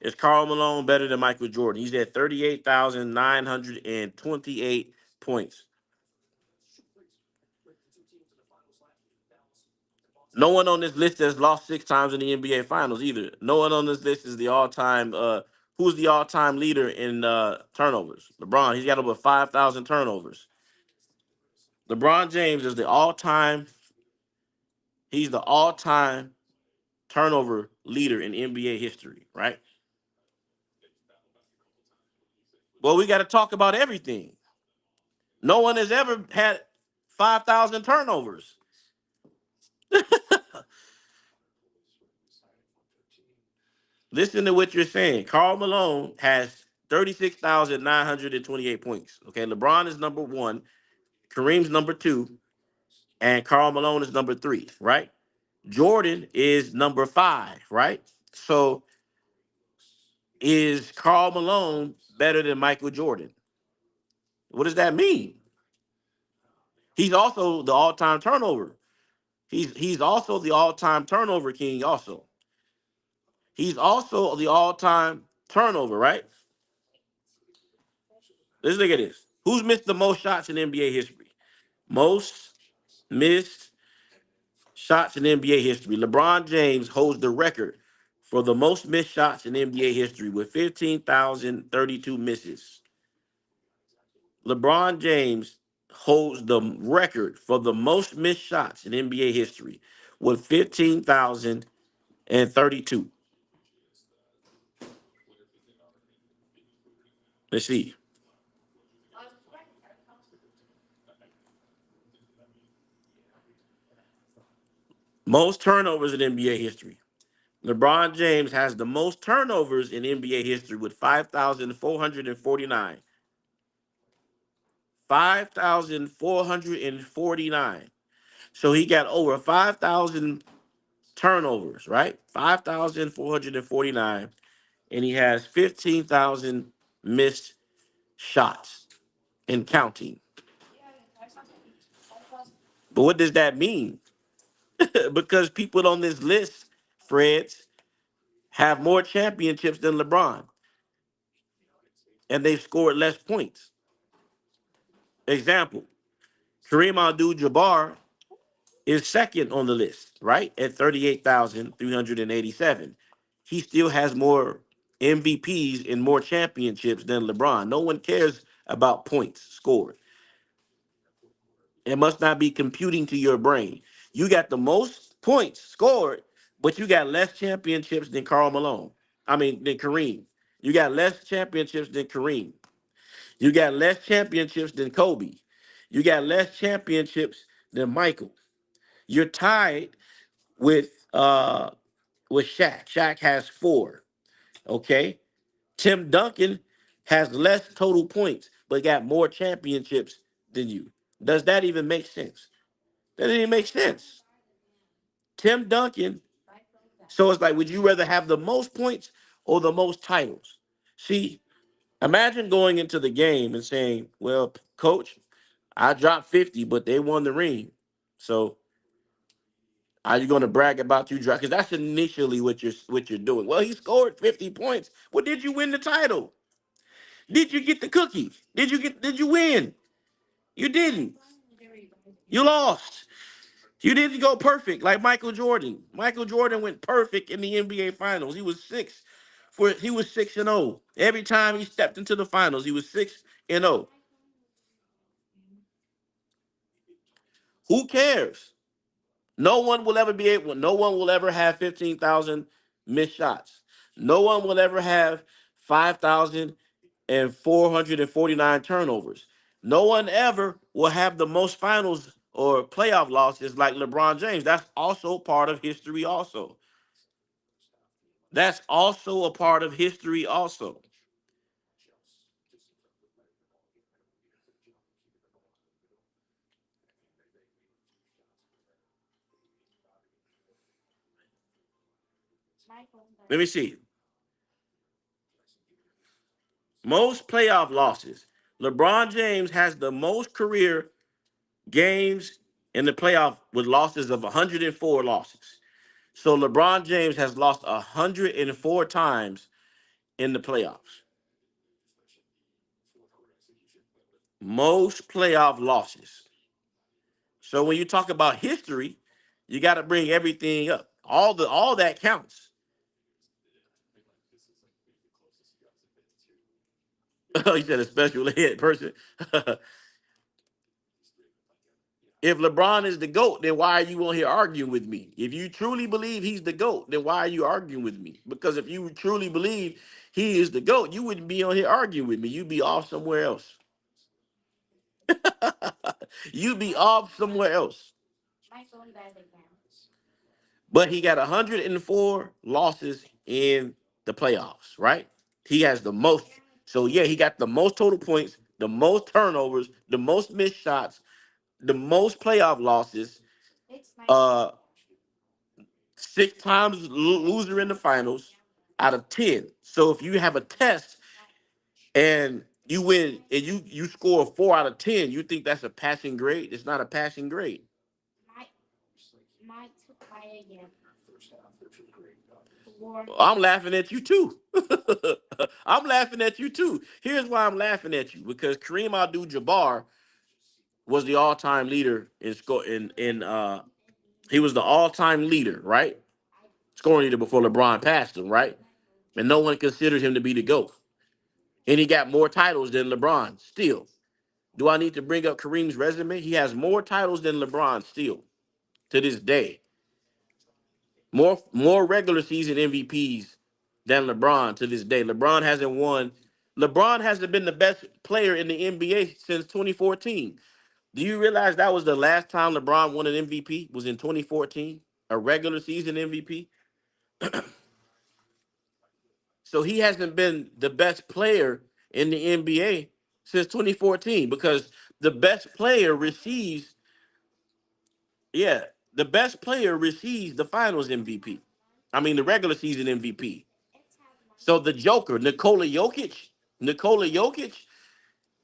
Is Karl Malone better than Michael Jordan? He's at 38,928 points. No one on this list has lost six times in the NBA Finals either. No one on this list is the all-time. Who's the all-time leader in turnovers? LeBron. He's got over 5,000 turnovers. LeBron James is the all-time. He's the all-time turnover leader in NBA history, right? Well, we got to talk about everything. No one has ever had 5,000 turnovers. Listen to what you're saying. Karl Malone has 36,928 points. Okay, LeBron is number one, Kareem's number two, and Karl Malone is number three, right? Jordan is number five, right? So is Karl Malone better than Michael Jordan? What does that mean? He's also the all-time turnover. He's also the all-time turnover king. Also, he's also the all-time turnover. Right? Let's look at this. Who's missed the most shots in NBA history? Most missed shots in NBA history. LeBron James holds the record for the most missed shots in NBA history with 15,032 misses. LeBron James holds the record for the most missed shots in NBA history with 15,032. Let's see. Most turnovers in NBA history. LeBron James has the most turnovers in NBA history with 5,449. 5,449. So he got over 5,000 turnovers, right? 5,449. And he has 15,000 missed shots and counting. But what does that mean? Because people on this list, Freds, have more championships than LeBron, and they've scored less points. Example, Kareem Abdul-Jabbar is second on the list, right? At 38,387. He still has more MVPs and more championships than LeBron. No one cares about points scored. It must not be computing to your brain. You got the most points scored, but you got less championships than Karl Malone. I mean, than Kareem. You got less championships than Kareem. You got less championships than Kobe. You got less championships than Michael. You're tied with Shaq. Shaq has 4. Okay. Tim Duncan has less total points, but got more championships than you. Does that even make sense? That doesn't even make sense. Tim Duncan. So it's like, would you rather have the most points or the most titles? See, imagine going into the game and saying, well, coach, I dropped 50, but they won the ring. So are you going to brag about you drop? Because that's initially what you're doing. Well, he scored 50 points. Well, did you win the title? Did you get the cookie? Did you win? You didn't. You lost. You didn't go perfect like Michael Jordan. Michael Jordan went perfect in the NBA finals. He was 6-0. Every time he stepped into the finals, he was 6-0. Who cares? No one will ever have 15,000 missed shots. No one will ever have 5,449 turnovers. No one ever will have the most finals or playoff losses like LeBron James. That's also part of history also. That's also a part of history also. Let me see. Most playoff losses. LeBron James has the most career games in the playoff with losses of 104 losses. So LeBron James has lost 104 times in the playoffs. Most playoff losses. So when you talk about history, you got to bring everything up. All that counts. You said a special ed person. If LeBron is the GOAT, then why are you on here arguing with me? If you truly believe he's the GOAT, then why are you arguing with me? Because if you truly believe he is the GOAT, you wouldn't be on here arguing with me. You'd be off somewhere else. You'd be off somewhere else. But he got 104 losses in the playoffs, right? He has the most. So yeah, he got the most total points, the most turnovers, the most missed shots, the most playoff losses. Uh, 6 times loser in the finals out of 10. So if you have a test and you win and you score a 4 out of 10, you think that's a passing grade? It's not a passing grade. I'm laughing at you too. I'm laughing at you too. Here's why I'm laughing at you because Kareem Abdul-Jabbar was the all-time leader in score in he was the all-time leader, right? Scoring leader before LeBron passed him, right? And no one considered him to be the GOAT. And he got more titles than LeBron still. Do I need to bring up Kareem's resume? He has more titles than LeBron still to this day. More regular season MVPs than LeBron to this day. LeBron hasn't been the best player in the NBA since 2014. Do you realize that was the last time LeBron won an MVP was in 2014, a regular season MVP? So he hasn't been the best player in the NBA since 2014 because the best player receives, yeah, the best player receives the finals MVP. I mean, the regular season MVP. So the Joker, Nikola Jokic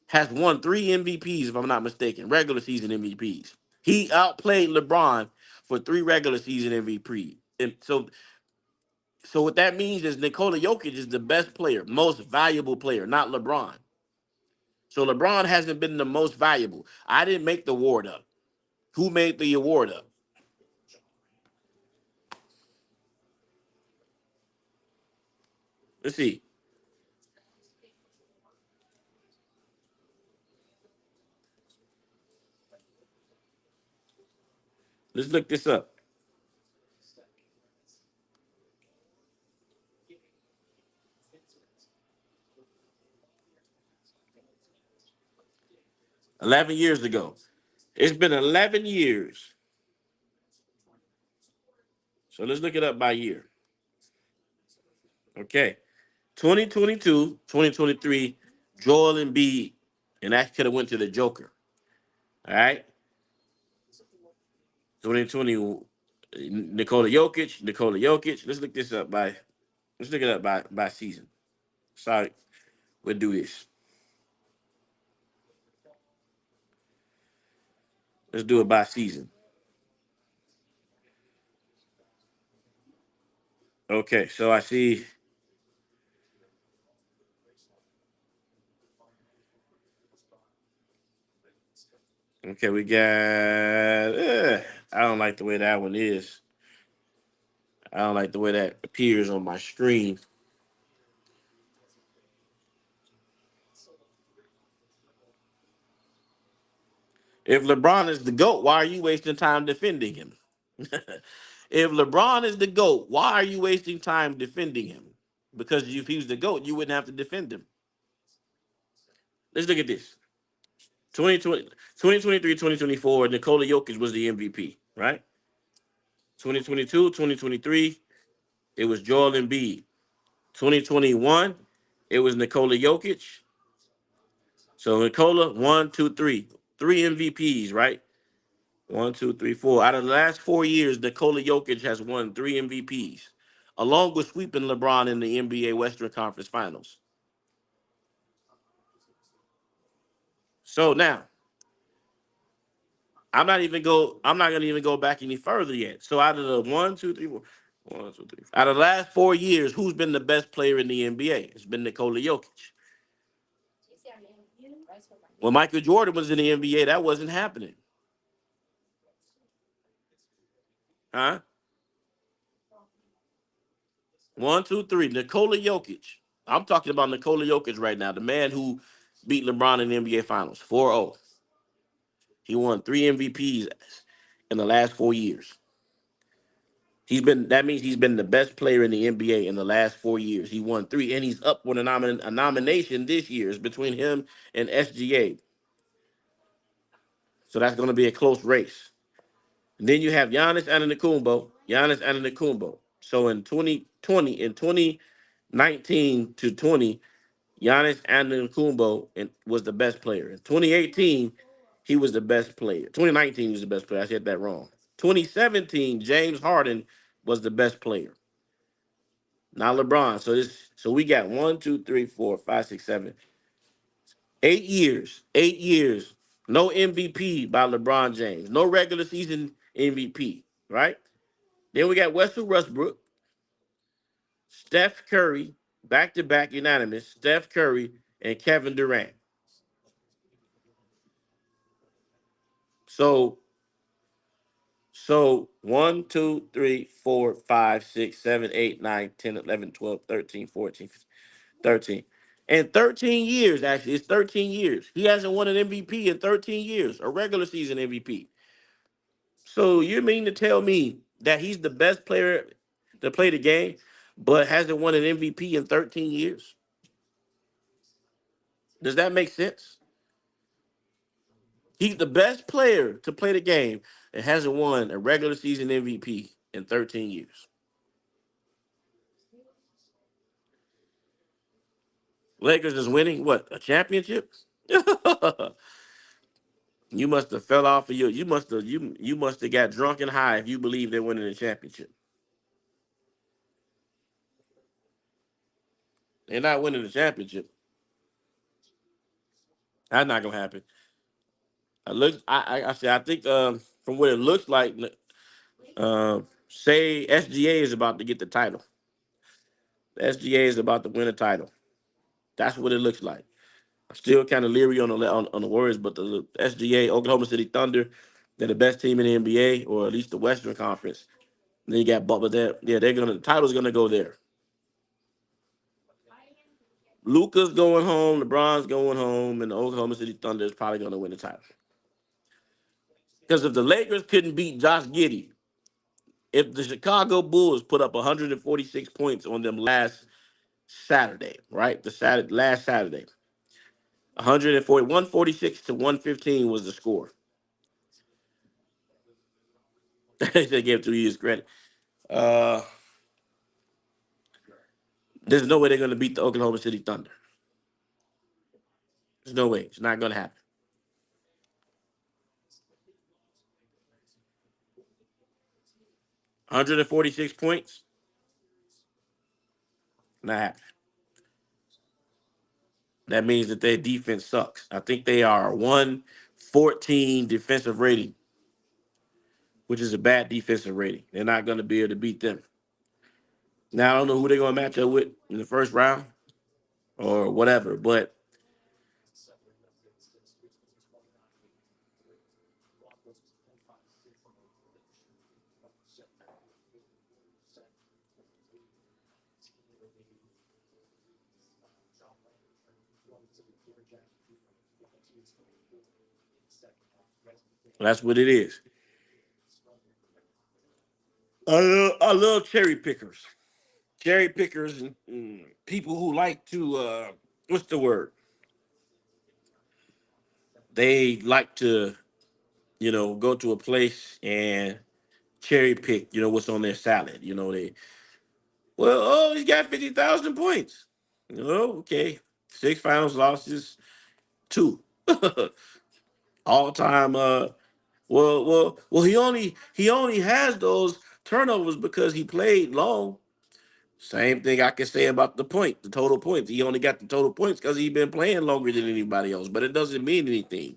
has won 3 MVPs, if I'm not mistaken, regular season MVPs. He outplayed LeBron for 3 regular season MVP. And so what that means is Nikola Jokic is the best player, most valuable player, not LeBron. So LeBron hasn't been the most valuable. I didn't make the award up. Who made the award up? Let's see. Let's look this up. 11 years ago. It's been 11 years. So let's look it up by year. Okay. 2022, 2023, Joel Embiid, and that could have went to the Joker. All right. 2020, Nikola Jokic. Let's look it up by season. Sorry, we'll do this. Let's do it by season. Okay, so I see. Okay, we got. I don't like the way that one is. I don't like the way that appears on my screen. If LeBron is the GOAT, why are you wasting time defending him? If LeBron is the GOAT, why are you wasting time defending him? Because if he was the GOAT, you wouldn't have to defend him. Let's look at this. 2020, 2023, 2024, Nikola Jokic was the MVP, right? 2022, 2023, it was Joel Embiid. 2021, it was Nikola Jokic. So Nikola, one, two, three. 3 MVPs, right? One, two, three, four. Out of the last 4 years, Nikola Jokic has won 3 MVPs, along with sweeping LeBron in the NBA Western Conference Finals. So now, I'm not gonna even go back any further yet. So out of the one, two, three, four, one, two, three. Out of the last 4 years, who's been the best player in the NBA? It's been Nikola Jokic. When Michael Jordan was in the NBA, that wasn't happening. Huh? One, two, three. Nikola Jokic. I'm talking about Nikola Jokic right now, the man who beat LeBron in the NBA Finals 4-0. He won 3 MVPs in the last 4 years. That means he's been the best player in the NBA in the last 4 years. He won three, and he's up with a nomination this year. It's between him and SGA. So that's going to be a close race. And then you have Giannis Antetokounmpo. Giannis Antetokounmpo. So in 2020, in 2019 to 20, Giannis Antetokounmpo was the best player. In 2018, he was the best player. 2019 he was the best player. I said that wrong. 2017, James Harden was the best player. Not LeBron. So we got 1, 2, 3, 4, 5, 6, 7, 8 years. 8 years. No MVP by LeBron James. No regular season MVP. right? Then we got Russell Westbrook, Steph Curry, back to back unanimous, Steph Curry and Kevin Durant. So so 1, 2, 3, 4, 5, 6, 7, 8, 9, 10, 11, 12, 13, 14, 15, 13. And 13 years, actually, it's 13 years. He hasn't won an MVP in 13 years, a regular season MVP. So you mean to tell me that he's the best player to play the game, but hasn't won an MVP in 13 years? Does that make sense? He's the best player to play the game and hasn't won a regular season MVP in 13 years. Lakers is winning what, a championship? You must have fell off of you must have got drunk and high if you believe they're winning a championship. They're not winning the championship. That's not gonna happen. I say I think from what it looks like, say SGA is about to get the title. SGA is about to win a title. That's what it looks like. I'm still kind of leery on the Warriors, but the SGA, Oklahoma City Thunder, they're the best team in the NBA, or at least the Western Conference. And then you got Butler there. Yeah, they're gonna the title's gonna go there. Luca's going home, LeBron's going home, and the Oklahoma City Thunder is probably gonna win the title. Because if the Lakers couldn't beat Josh Giddey, if the Chicago Bulls put up 146 points on them last Saturday, right? Last Saturday, 140, 146 to 115 was the score. They gave 2 years credit. Uh, there's no way they're gonna beat the Oklahoma City Thunder. There's no way. It's not gonna happen. 146 points, not happening. That means that their defense sucks. I think they are 114 defensive rating, which is a bad defensive rating. They're not going to be able to beat them. Now, I don't know who they're going to match up with in the first round or whatever, but that's what it is. I love cherry pickers. Cherry pickers and people who like to, what's the word? They like to, go to a place and cherry pick, what's on their salad. He's got 50,000 points. Oh, okay. Six finals losses, two. All time he only has those turnovers because he played long. Same thing I can say about the total points. He only got the total points because he's been playing longer than anybody else, but it doesn't mean anything.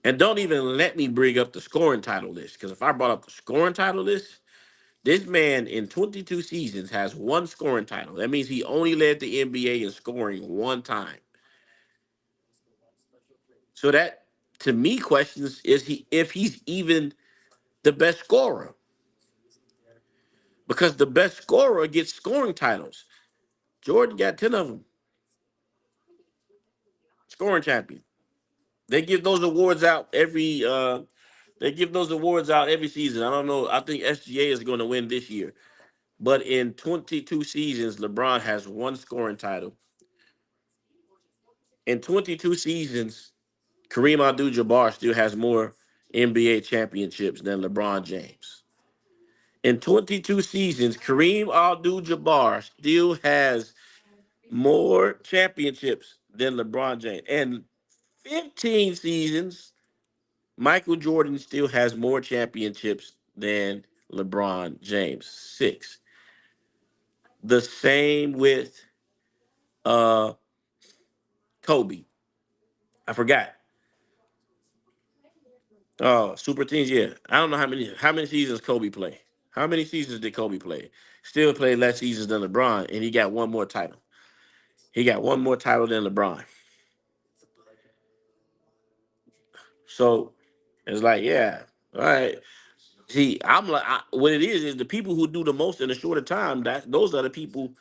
And don't even let me bring up the scoring title list, because if I brought up the scoring title list, this man in 22 seasons has one scoring title. That means he only led the NBA in scoring one time. So that, to me, questions is he if he's even the best scorer, because the best scorer gets scoring titles. Jordan got 10 of them, scoring champion. They give those awards out every season. I don't know. I think SGA is going to win this year. But in 22 seasons, LeBron has one scoring title. In 22 seasons, Kareem Abdul-Jabbar still has more NBA championships than LeBron James. In 22 seasons, Kareem Abdul-Jabbar still has more championships than LeBron James. And 15 seasons, Michael Jordan still has more championships than LeBron James. Six. The same with uh Kobe. I forgot. Oh, super teams, yeah. I don't know how many seasons Kobe play. How many seasons did Kobe play? Still played less seasons than LeBron, and he got one more title. He got one more title than LeBron. So it's like, yeah, all right. See, I'm like, what it is the people who do the most in a shorter time. That those are the people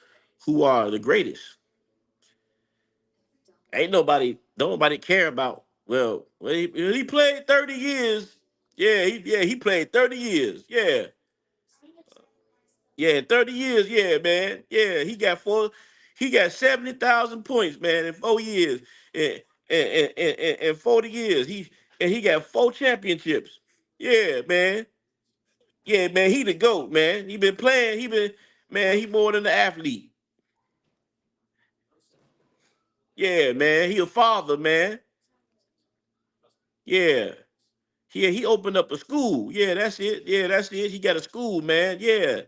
who are the greatest. Ain't nobody, don't nobody care about. Well, he played 30 years. Yeah, he played 30 years. Yeah, 30 years. Yeah, man. Yeah, he got 70,000 points, man, in 4 years. In 40 years, he got four championships. Yeah, man. Yeah, man, he the GOAT, man. He been playing. Man, he more than an athlete. Yeah, man. He a father, man. Yeah. He opened up a school. Yeah, that's it. Yeah, that's it. He got a school, man. Yeah.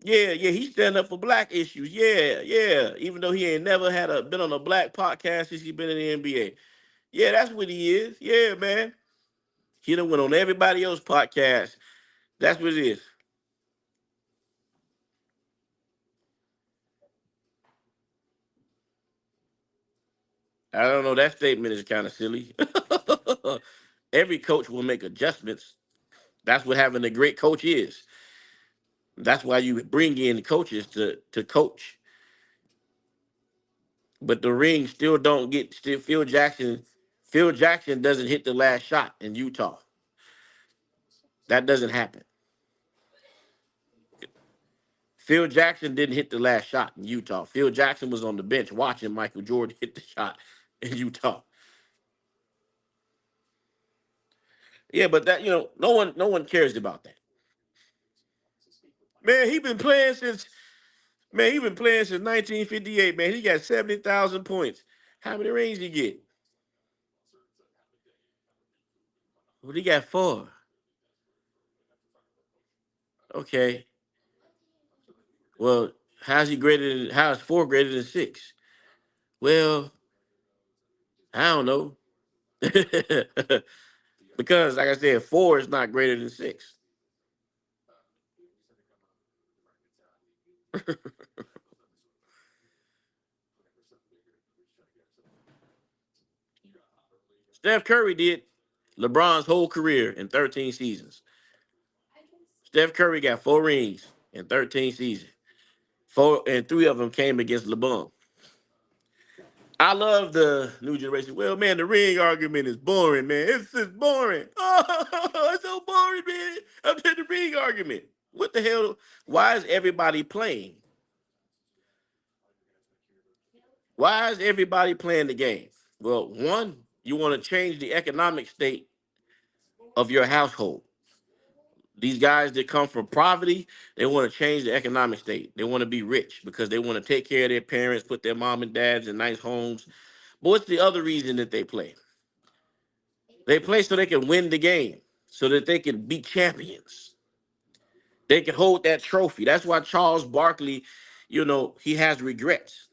Yeah. He stand up for black issues. Yeah. Even though he ain't never been on a black podcast since he been in the NBA. Yeah, that's what he is. Yeah, man. He done went on everybody else's podcast. That's what it is. I don't know. That statement is kind of silly. Every coach will make adjustments. That's what having a great coach is. That's why you bring in coaches to coach. But the ring still don't get still Phil Jackson. Phil Jackson doesn't hit the last shot in Utah. That doesn't happen. Phil Jackson didn't hit the last shot in Utah. Phil Jackson was on the bench watching Michael Jordan hit the shot in Utah. Yeah, but that no one cares about that. Man, he been playing since 1958. Man, he got 70,000 points. How many rings he get? Well, he got four. Okay. Well, how is four greater than six? Well, I don't know. Because like I said, four is not greater than six. Steph Curry did LeBron's whole career in 13 seasons. Steph Curry got four rings in 13 seasons. Four and three of them came against LeBron. I love the new generation. Well, man, the ring argument is boring, man. It's just boring. Oh, it's so boring, man. Up to the ring argument. What the hell? Why is everybody playing? Why is everybody playing the game? Well, one, you want to change the economic state of your household. These guys that come from poverty, they want to change the economic state. They want to be rich because they want to take care of their parents, put their mom and dads in nice homes. But what's the other reason that they play? They play so they can win the game, so that they can be champions. They can hold that trophy. That's why Charles Barkley, he has regrets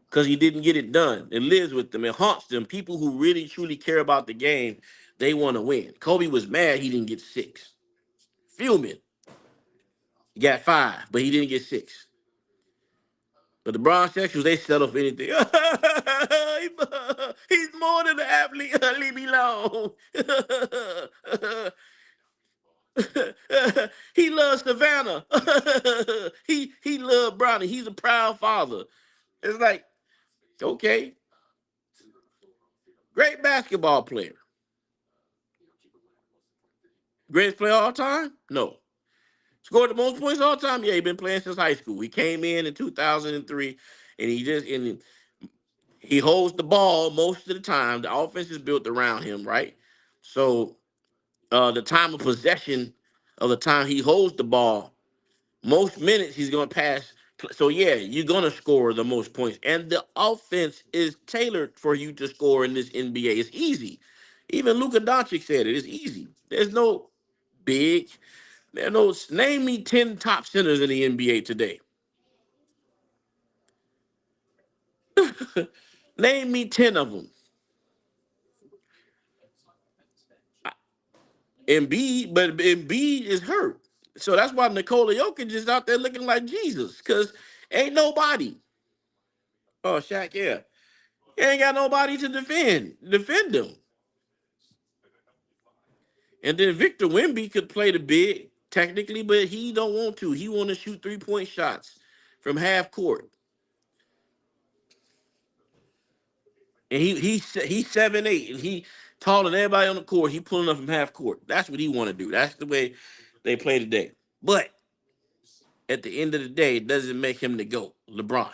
because he didn't get it done. It lives with them. It haunts them. People who really, truly care about the game, they want to win. Kobe was mad he didn't get six. Fuming. He got five, but he didn't get six. But the Sexuals, they settle for anything. He's more than an athlete. Leave me alone. He loves Savannah. he loved Brownie. He's a proud father. It's like, okay, great basketball player. Greatest player all time? No. Scored the most points all time? Yeah, he been playing since high school. He came in 2003, and he holds the ball most of the time. The offense is built around him, right? So the time of possession of the time he holds the ball, most minutes he's gonna pass. So yeah, you're gonna score the most points, and the offense is tailored for you to score in this NBA. It's easy. Even Luka Doncic said it. It's easy. There's no big. There's no name me 10 top centers in the NBA today. Name me 10 of them. But Embiid is hurt. So that's why Nikola Jokic is out there looking like Jesus. Because ain't nobody. Oh, Shaq, yeah. He ain't got nobody to defend him. And then Victor Wemby could play the big technically, but he don't want to. He want to shoot 3-point shots from half court. And he's 7'8", and he taller than everybody on the court. He pulling up from half court. That's what he want to do. That's the way they play today. But at the end of the day, it doesn't make him the GOAT, LeBron.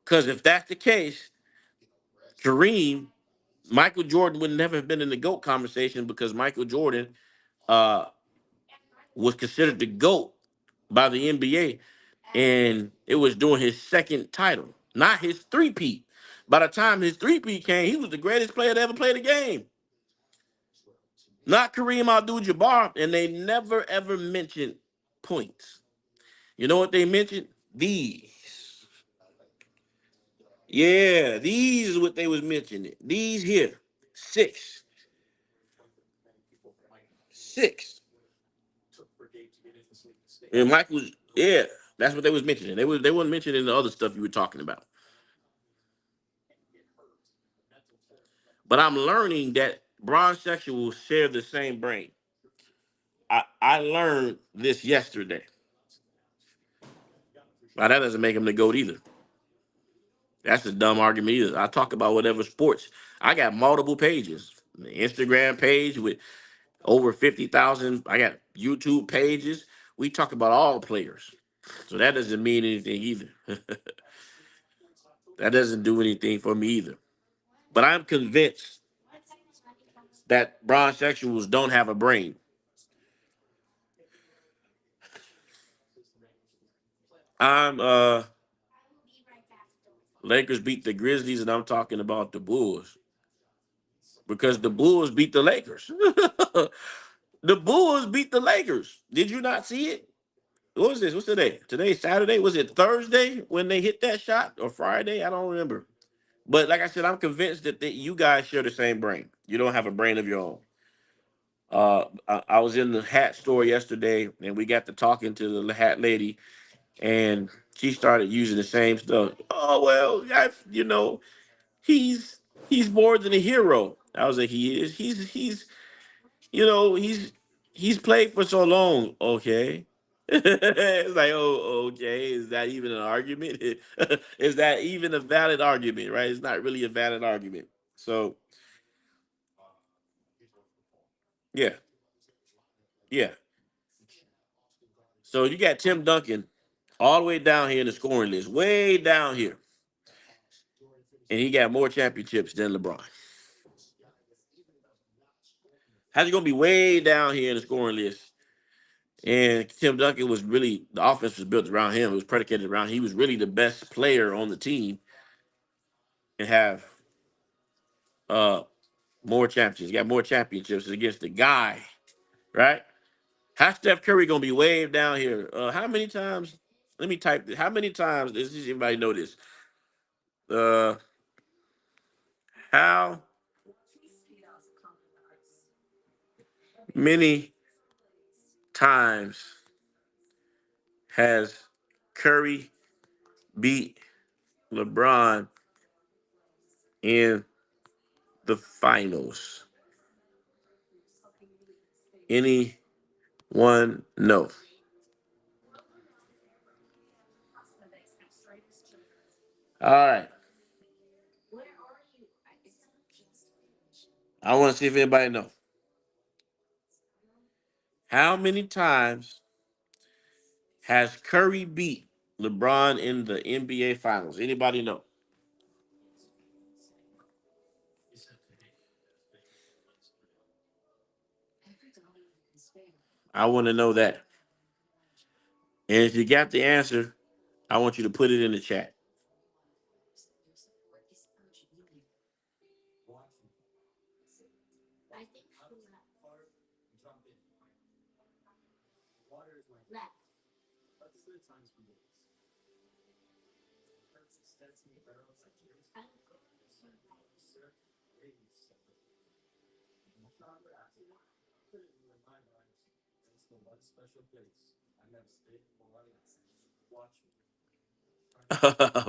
Because if that's the case, Kareem, Michael Jordan would never have been in the GOAT conversation because Michael Jordan uh, was considered the GOAT by the NBA, and it was during his second title, not his three-peat. By the time his three-peat came, he was the greatest player to ever play the game. Not Kareem Abdul-Jabbar, and they never ever mentioned points. You know what they mentioned? These. Yeah, these is what they was mentioning. These here. Six. Six. And Michael, yeah, that's what they was mentioning. They weren't mentioning the other stuff you were talking about. But I'm learning that bronsexuals share the same brain. I learned this yesterday. Now that doesn't make him the GOAT either. That's a dumb argument either. I talk about whatever sports. I got multiple pages. The Instagram page with over 50,000. I got YouTube pages. We talk about all players. So that doesn't mean anything either. That doesn't do anything for me either. But I'm convinced that bronsexuals don't have a brain. I'm Lakers beat the Grizzlies, and I'm talking about the Bulls because the Bulls beat the Lakers. The Bulls beat the Lakers. Did you not see it? What was this? What's today? Today's Saturday. Was it Thursday when they hit that shot or Friday? I don't remember. But like I said, I'm convinced that you guys share the same brain. You don't have a brain of your own. I was in the hat store yesterday, and we got to talking to the hat lady, and she started using the same stuff. Oh well, he's he's more than a hero. I was like, he is. You know he's played for so long. Okay. It's like, oh, okay. Is that even an argument? Is that even a valid argument? Right? It's not really a valid argument. So yeah, yeah. So you got Tim Duncan all the way down here in the scoring list, way down here, and he got more championships than LeBron. How's he gonna be way down here in the scoring list? And Tim Duncan was really the offense was built around him. It was predicated around. He was really the best player on the team and have uh more championships. He got more championships against the guy, right? How Steph Curry gonna be way down here? How many times? Let me type this. How many times does anybody know this? Uh, how many times has Curry beat LeBron in the finals? Anyone know? All right. I want to see if anybody know. How many times has Curry beat LeBron in the NBA finals? Anybody know? I want to know that. And if you got the answer, I want you to put it in the chat.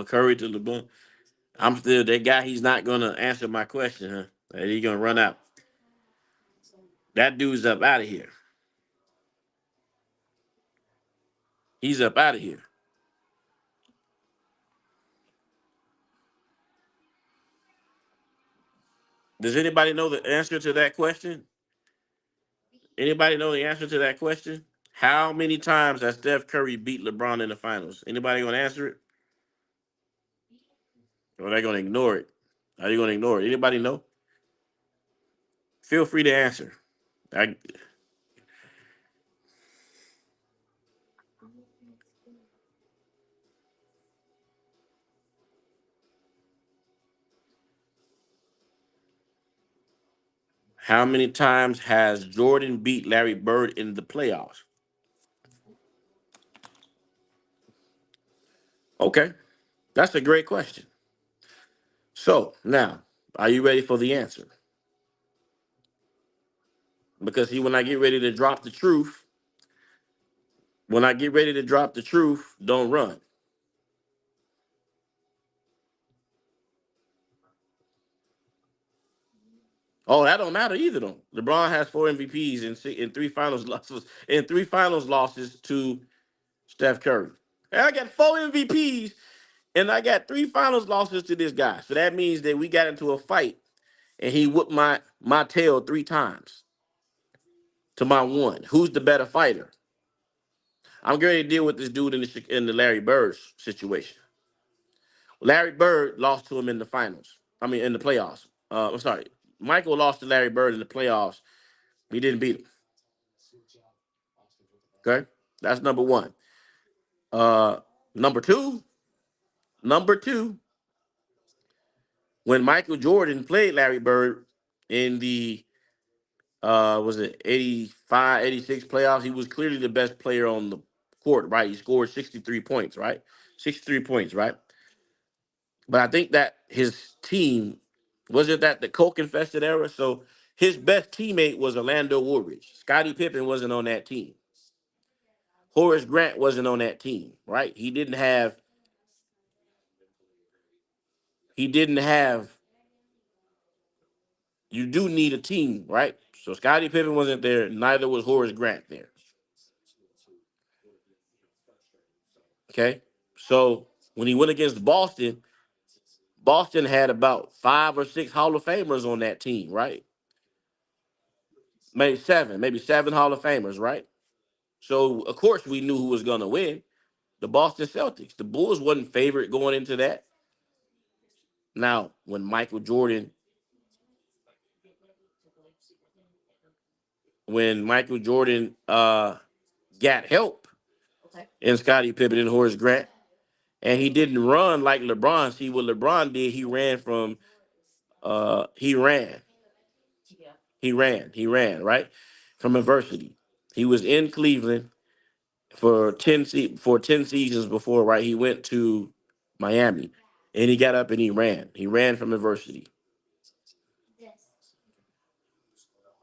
Curry to LeBron. I'm still that guy. He's not gonna answer my question, huh? That he's gonna run out. That dude's up out of here. He's up out of here. Does anybody know the answer to that question? Anybody know the answer to that question? How many times has Steph Curry beat LeBron in the finals? Anybody gonna answer it? Or are they gonna ignore it? Are you gonna ignore it? Anybody know? Feel free to answer. I, how many times has Jordan beat Larry Bird in the playoffs? Okay, that's a great question. So now, are you ready for the answer? Because see, when I get ready to drop the truth, when I get ready to drop the truth, don't run. Oh, that don't matter either. Though LeBron has 4 MVPs in three finals losses to Steph Curry. And I got 4 MVPs and I got 3 finals losses to this guy. So that means that we got into a fight and he whooped my tail 3 times to my one. Who's the better fighter? I'm going to deal with this dude in the Larry Bird situation. Larry Bird lost to him in the finals. I mean, in the playoffs. I'm sorry. Michael lost to Larry Bird in the playoffs. He didn't beat him. Okay, that's number one. Uh, number two. Number two. When Michael Jordan played Larry Bird in the was it 85, 86 playoffs, he was clearly the best player on the court. Right, he scored 63 points. Right, 63 points. Right, but I think that his team was it that the coke infested era. So his best teammate was Orlando Woolridge. Scottie Pippen wasn't on that team. Horace Grant wasn't on that team. Right, he didn't have. You do need a team, right? So Scottie Pippen wasn't there. Neither was Horace Grant there. Okay, so when he went against Boston, Boston had about 5 or 6 Hall of Famers on that team, right? Maybe seven Hall of Famers, right? So of course we knew who was gonna win. The Boston Celtics. The Bulls wasn't favorite going into that. Now, when Michael Jordan got help in Scottie Pippen and Horace Grant, and he didn't run like LeBron. See what LeBron did? He ran. He ran right from adversity. He was in Cleveland for 10 seasons before, right? He went to Miami and he got up and he ran. He ran from adversity.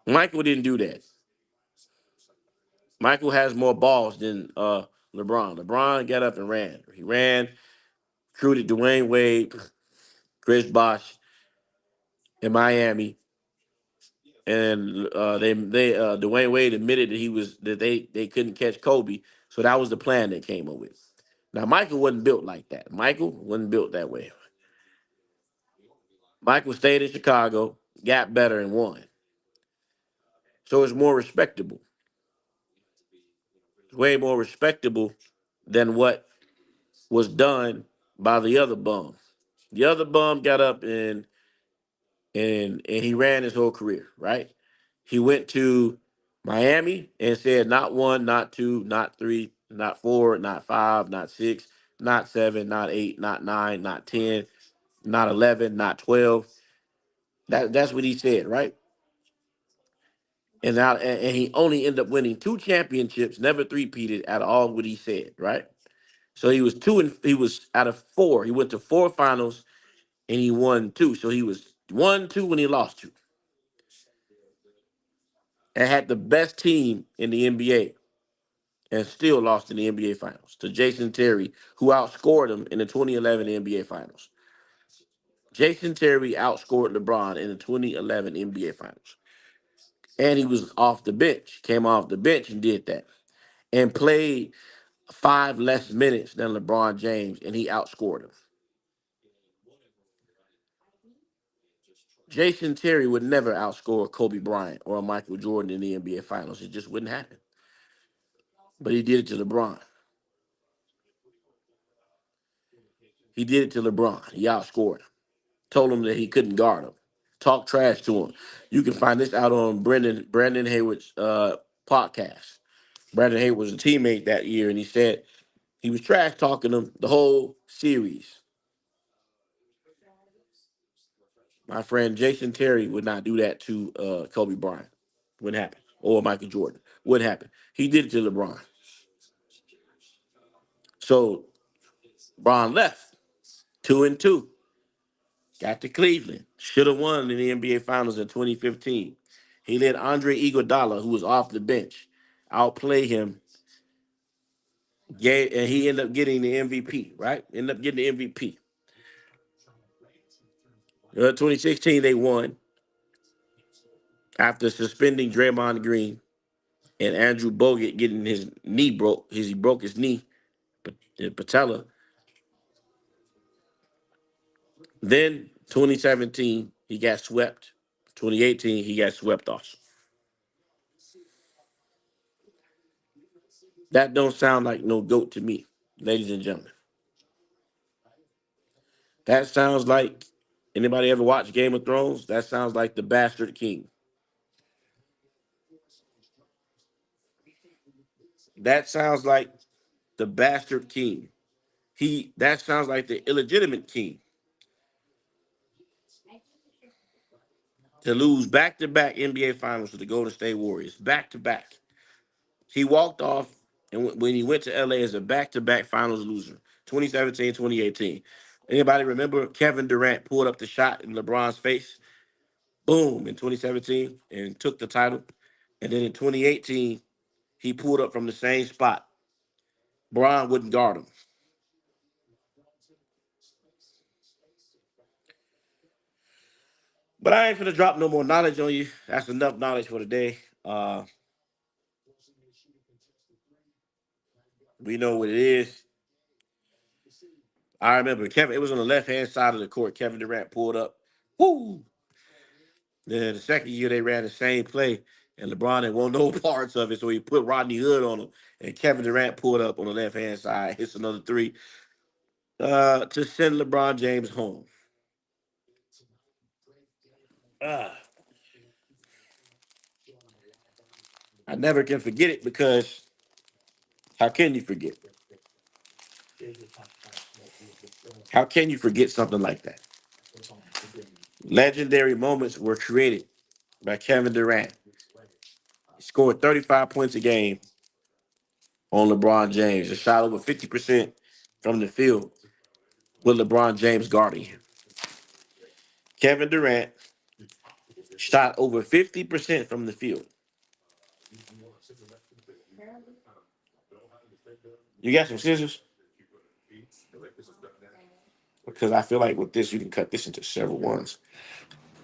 Michael didn't do that. Michael has more balls than LeBron. LeBron got up and ran. He ran, recruited Dwayne Wade, Chris Bosh in Miami, and they Dwayne Wade admitted that they couldn't catch Kobe, so that was the plan they came up with. Now Michael wasn't built like that. Michael wasn't built that way. Michael stayed in Chicago, got better, and won. So it's more respectable. It's way more respectable than what was done by the other bum. The other bum got up and he ran his whole career, right? He went to Miami and said not one, not two, not three, not four, not five, not six, not seven, not eight, not nine, not 10, not 11, not 12. That's what he said, right? And he only ended up winning 2 championships, never three-peated at all what he said, right? So he was out of 4. He went to 4 finals and he won 2. So he was 1, 2 when he lost 2. and had the best team in the NBA and still lost in the NBA Finals to Jason Terry, who outscored him in the 2011 NBA Finals. Jason Terry outscored LeBron in the 2011 NBA Finals. And he was off the bench, came off the bench and did that. And played 5 less minutes than LeBron James, and he outscored him. Jason Terry would never outscore Kobe Bryant or Michael Jordan in the NBA Finals. It just wouldn't happen. But he did it to LeBron. He did it to LeBron. He outscored him. Told him that he couldn't guard him. Talk trash to him. You can find this out on Brandon Hayward's podcast. Brandon Hayward was a teammate that year, and he said he was trash talking him the whole series. My friend Jason Terry would not do that to Kobe Bryant. Wouldn't happen. Or Michael Jordan. Wouldn't happen. He did it to LeBron. So LeBron left 2-2. Got to Cleveland. Should have won in the NBA Finals in 2015. He let Andre Iguodala, who was off the bench, outplay him. And he ended up getting the MVP, right? Ended up getting the MVP. 2016, they won after suspending Draymond Green and Andrew Bogut getting his knee broke. He broke his knee, patella. Then 2017, he got swept. 2018, he got swept also. That don't sound like no GOAT to me, ladies and gentlemen. That sounds like, anybody ever watch Game of Thrones? That sounds like the bastard king. That sounds like the bastard king. That sounds like the illegitimate king. To lose back-to-back NBA Finals to the Golden State Warriors, back-to-back. He walked off, and when he went to LA as a back-to-back Finals loser, 2017, 2018. Anybody remember Kevin Durant pulled up the shot in LeBron's face? Boom, in 2017, and took the title. And then in 2018, he pulled up from the same spot. Bron wouldn't guard him. But I ain't gonna drop no more knowledge on you. That's enough knowledge for today. We know what it is. I remember Kevin. It was on the left hand side of the court. Kevin Durant pulled up. Woo! Then the second year they ran the same play, and LeBron didn't want no parts of it, so he put Rodney Hood on him. And Kevin Durant pulled up on the left hand side, hits another three to send LeBron James home. Uh, I never can forget it because how can you forget? How can you forget something like that? Legendary moments were created by Kevin Durant. He scored 35 points a game on LeBron James and shot over 50% from the field with LeBron James guarding him. Kevin Durant shot over 50% from the field. You got some scissors? Because I feel like with this, you can cut this into several ones,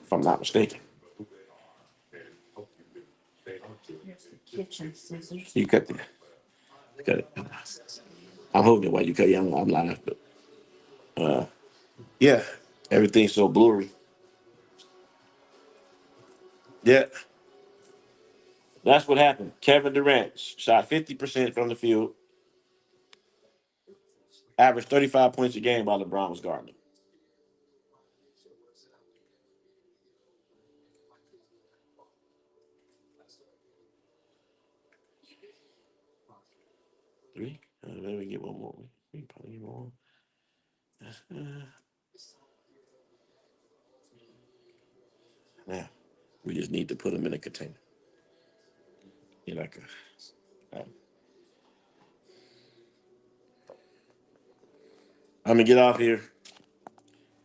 if I'm not mistaken. You cut the cut it. I'm holding it while you cut it. I'm live, but yeah, everything's so blurry. Yeah, that's what happened. Kevin Durant shot 50% from the field, averaged 35 points a game while LeBron was guarding him. Three? Maybe we get one more. We can probably get one more. Now, we just need to put them in a container. You like I'm gonna get off here.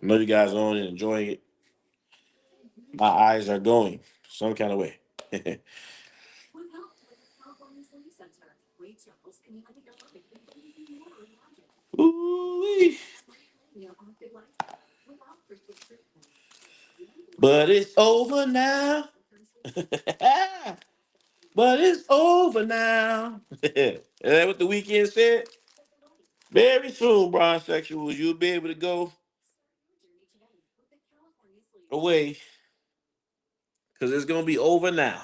I know you guys are on and enjoying it. My eyes are going some kind of way. Ooh-wee. But it's over now. But it's over now. Is that what the weekend said? Very soon, bronzexuals, you'll be able to go away because it's gonna be over now,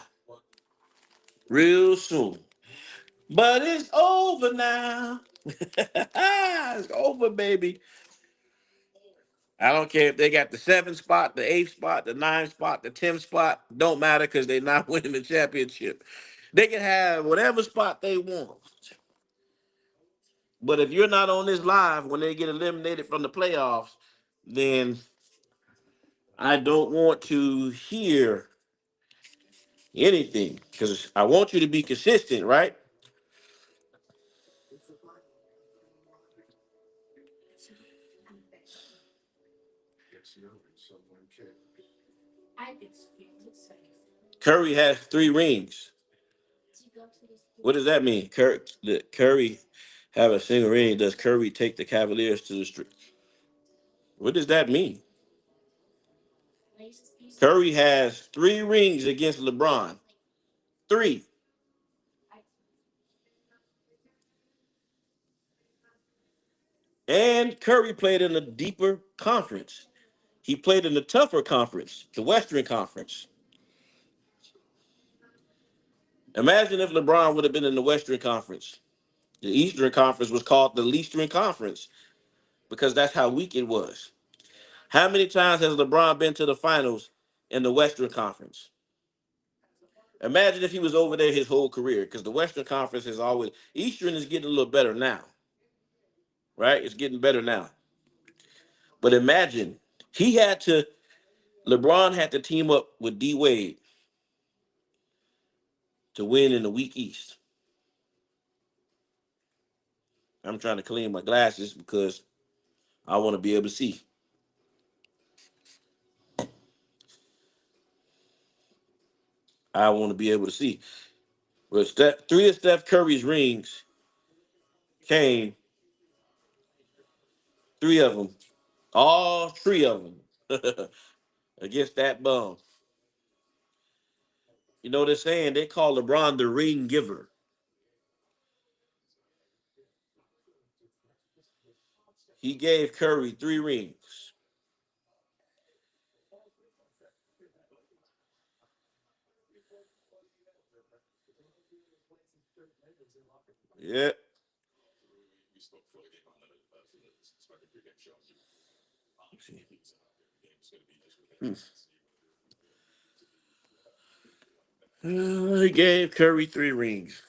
real soon. But it's over now. It's over, baby. I don't care if they got the 7th spot, the 8th spot, the 9th spot, the 10th spot. Don't matter because they're not winning the championship. They can have whatever spot they want. But if you're not on this live when they get eliminated from the playoffs, then I don't want to hear anything because I want you to be consistent, right? Curry has 3 rings. What does that mean? Curry have a single ring. Does Curry take the Cavaliers to the street? What does that mean? Curry has 3 rings against LeBron. 3. And Curry played in a deeper conference. He played in the tougher conference, the Western Conference. Imagine if LeBron would have been in the Western Conference. The Eastern Conference was called the Eastern Conference because that's how weak it was. How many times has LeBron been to the finals in the Western Conference? Imagine if he was over there his whole career because the Western Conference is always, Eastern is getting a little better now, right? It's getting better now. But imagine he had to, LeBron had to team up with D Wade to win in the weak East. I'm trying to clean my glasses because I want to be able to see. I want to be able to see. Well, 3 of Steph Curry's rings came, 3 of them, all 3 of them, against that bum. You know what they're saying? They call LeBron the ring giver. He gave Curry 3 rings. Yeah. Hmm. He gave Curry 3 rings.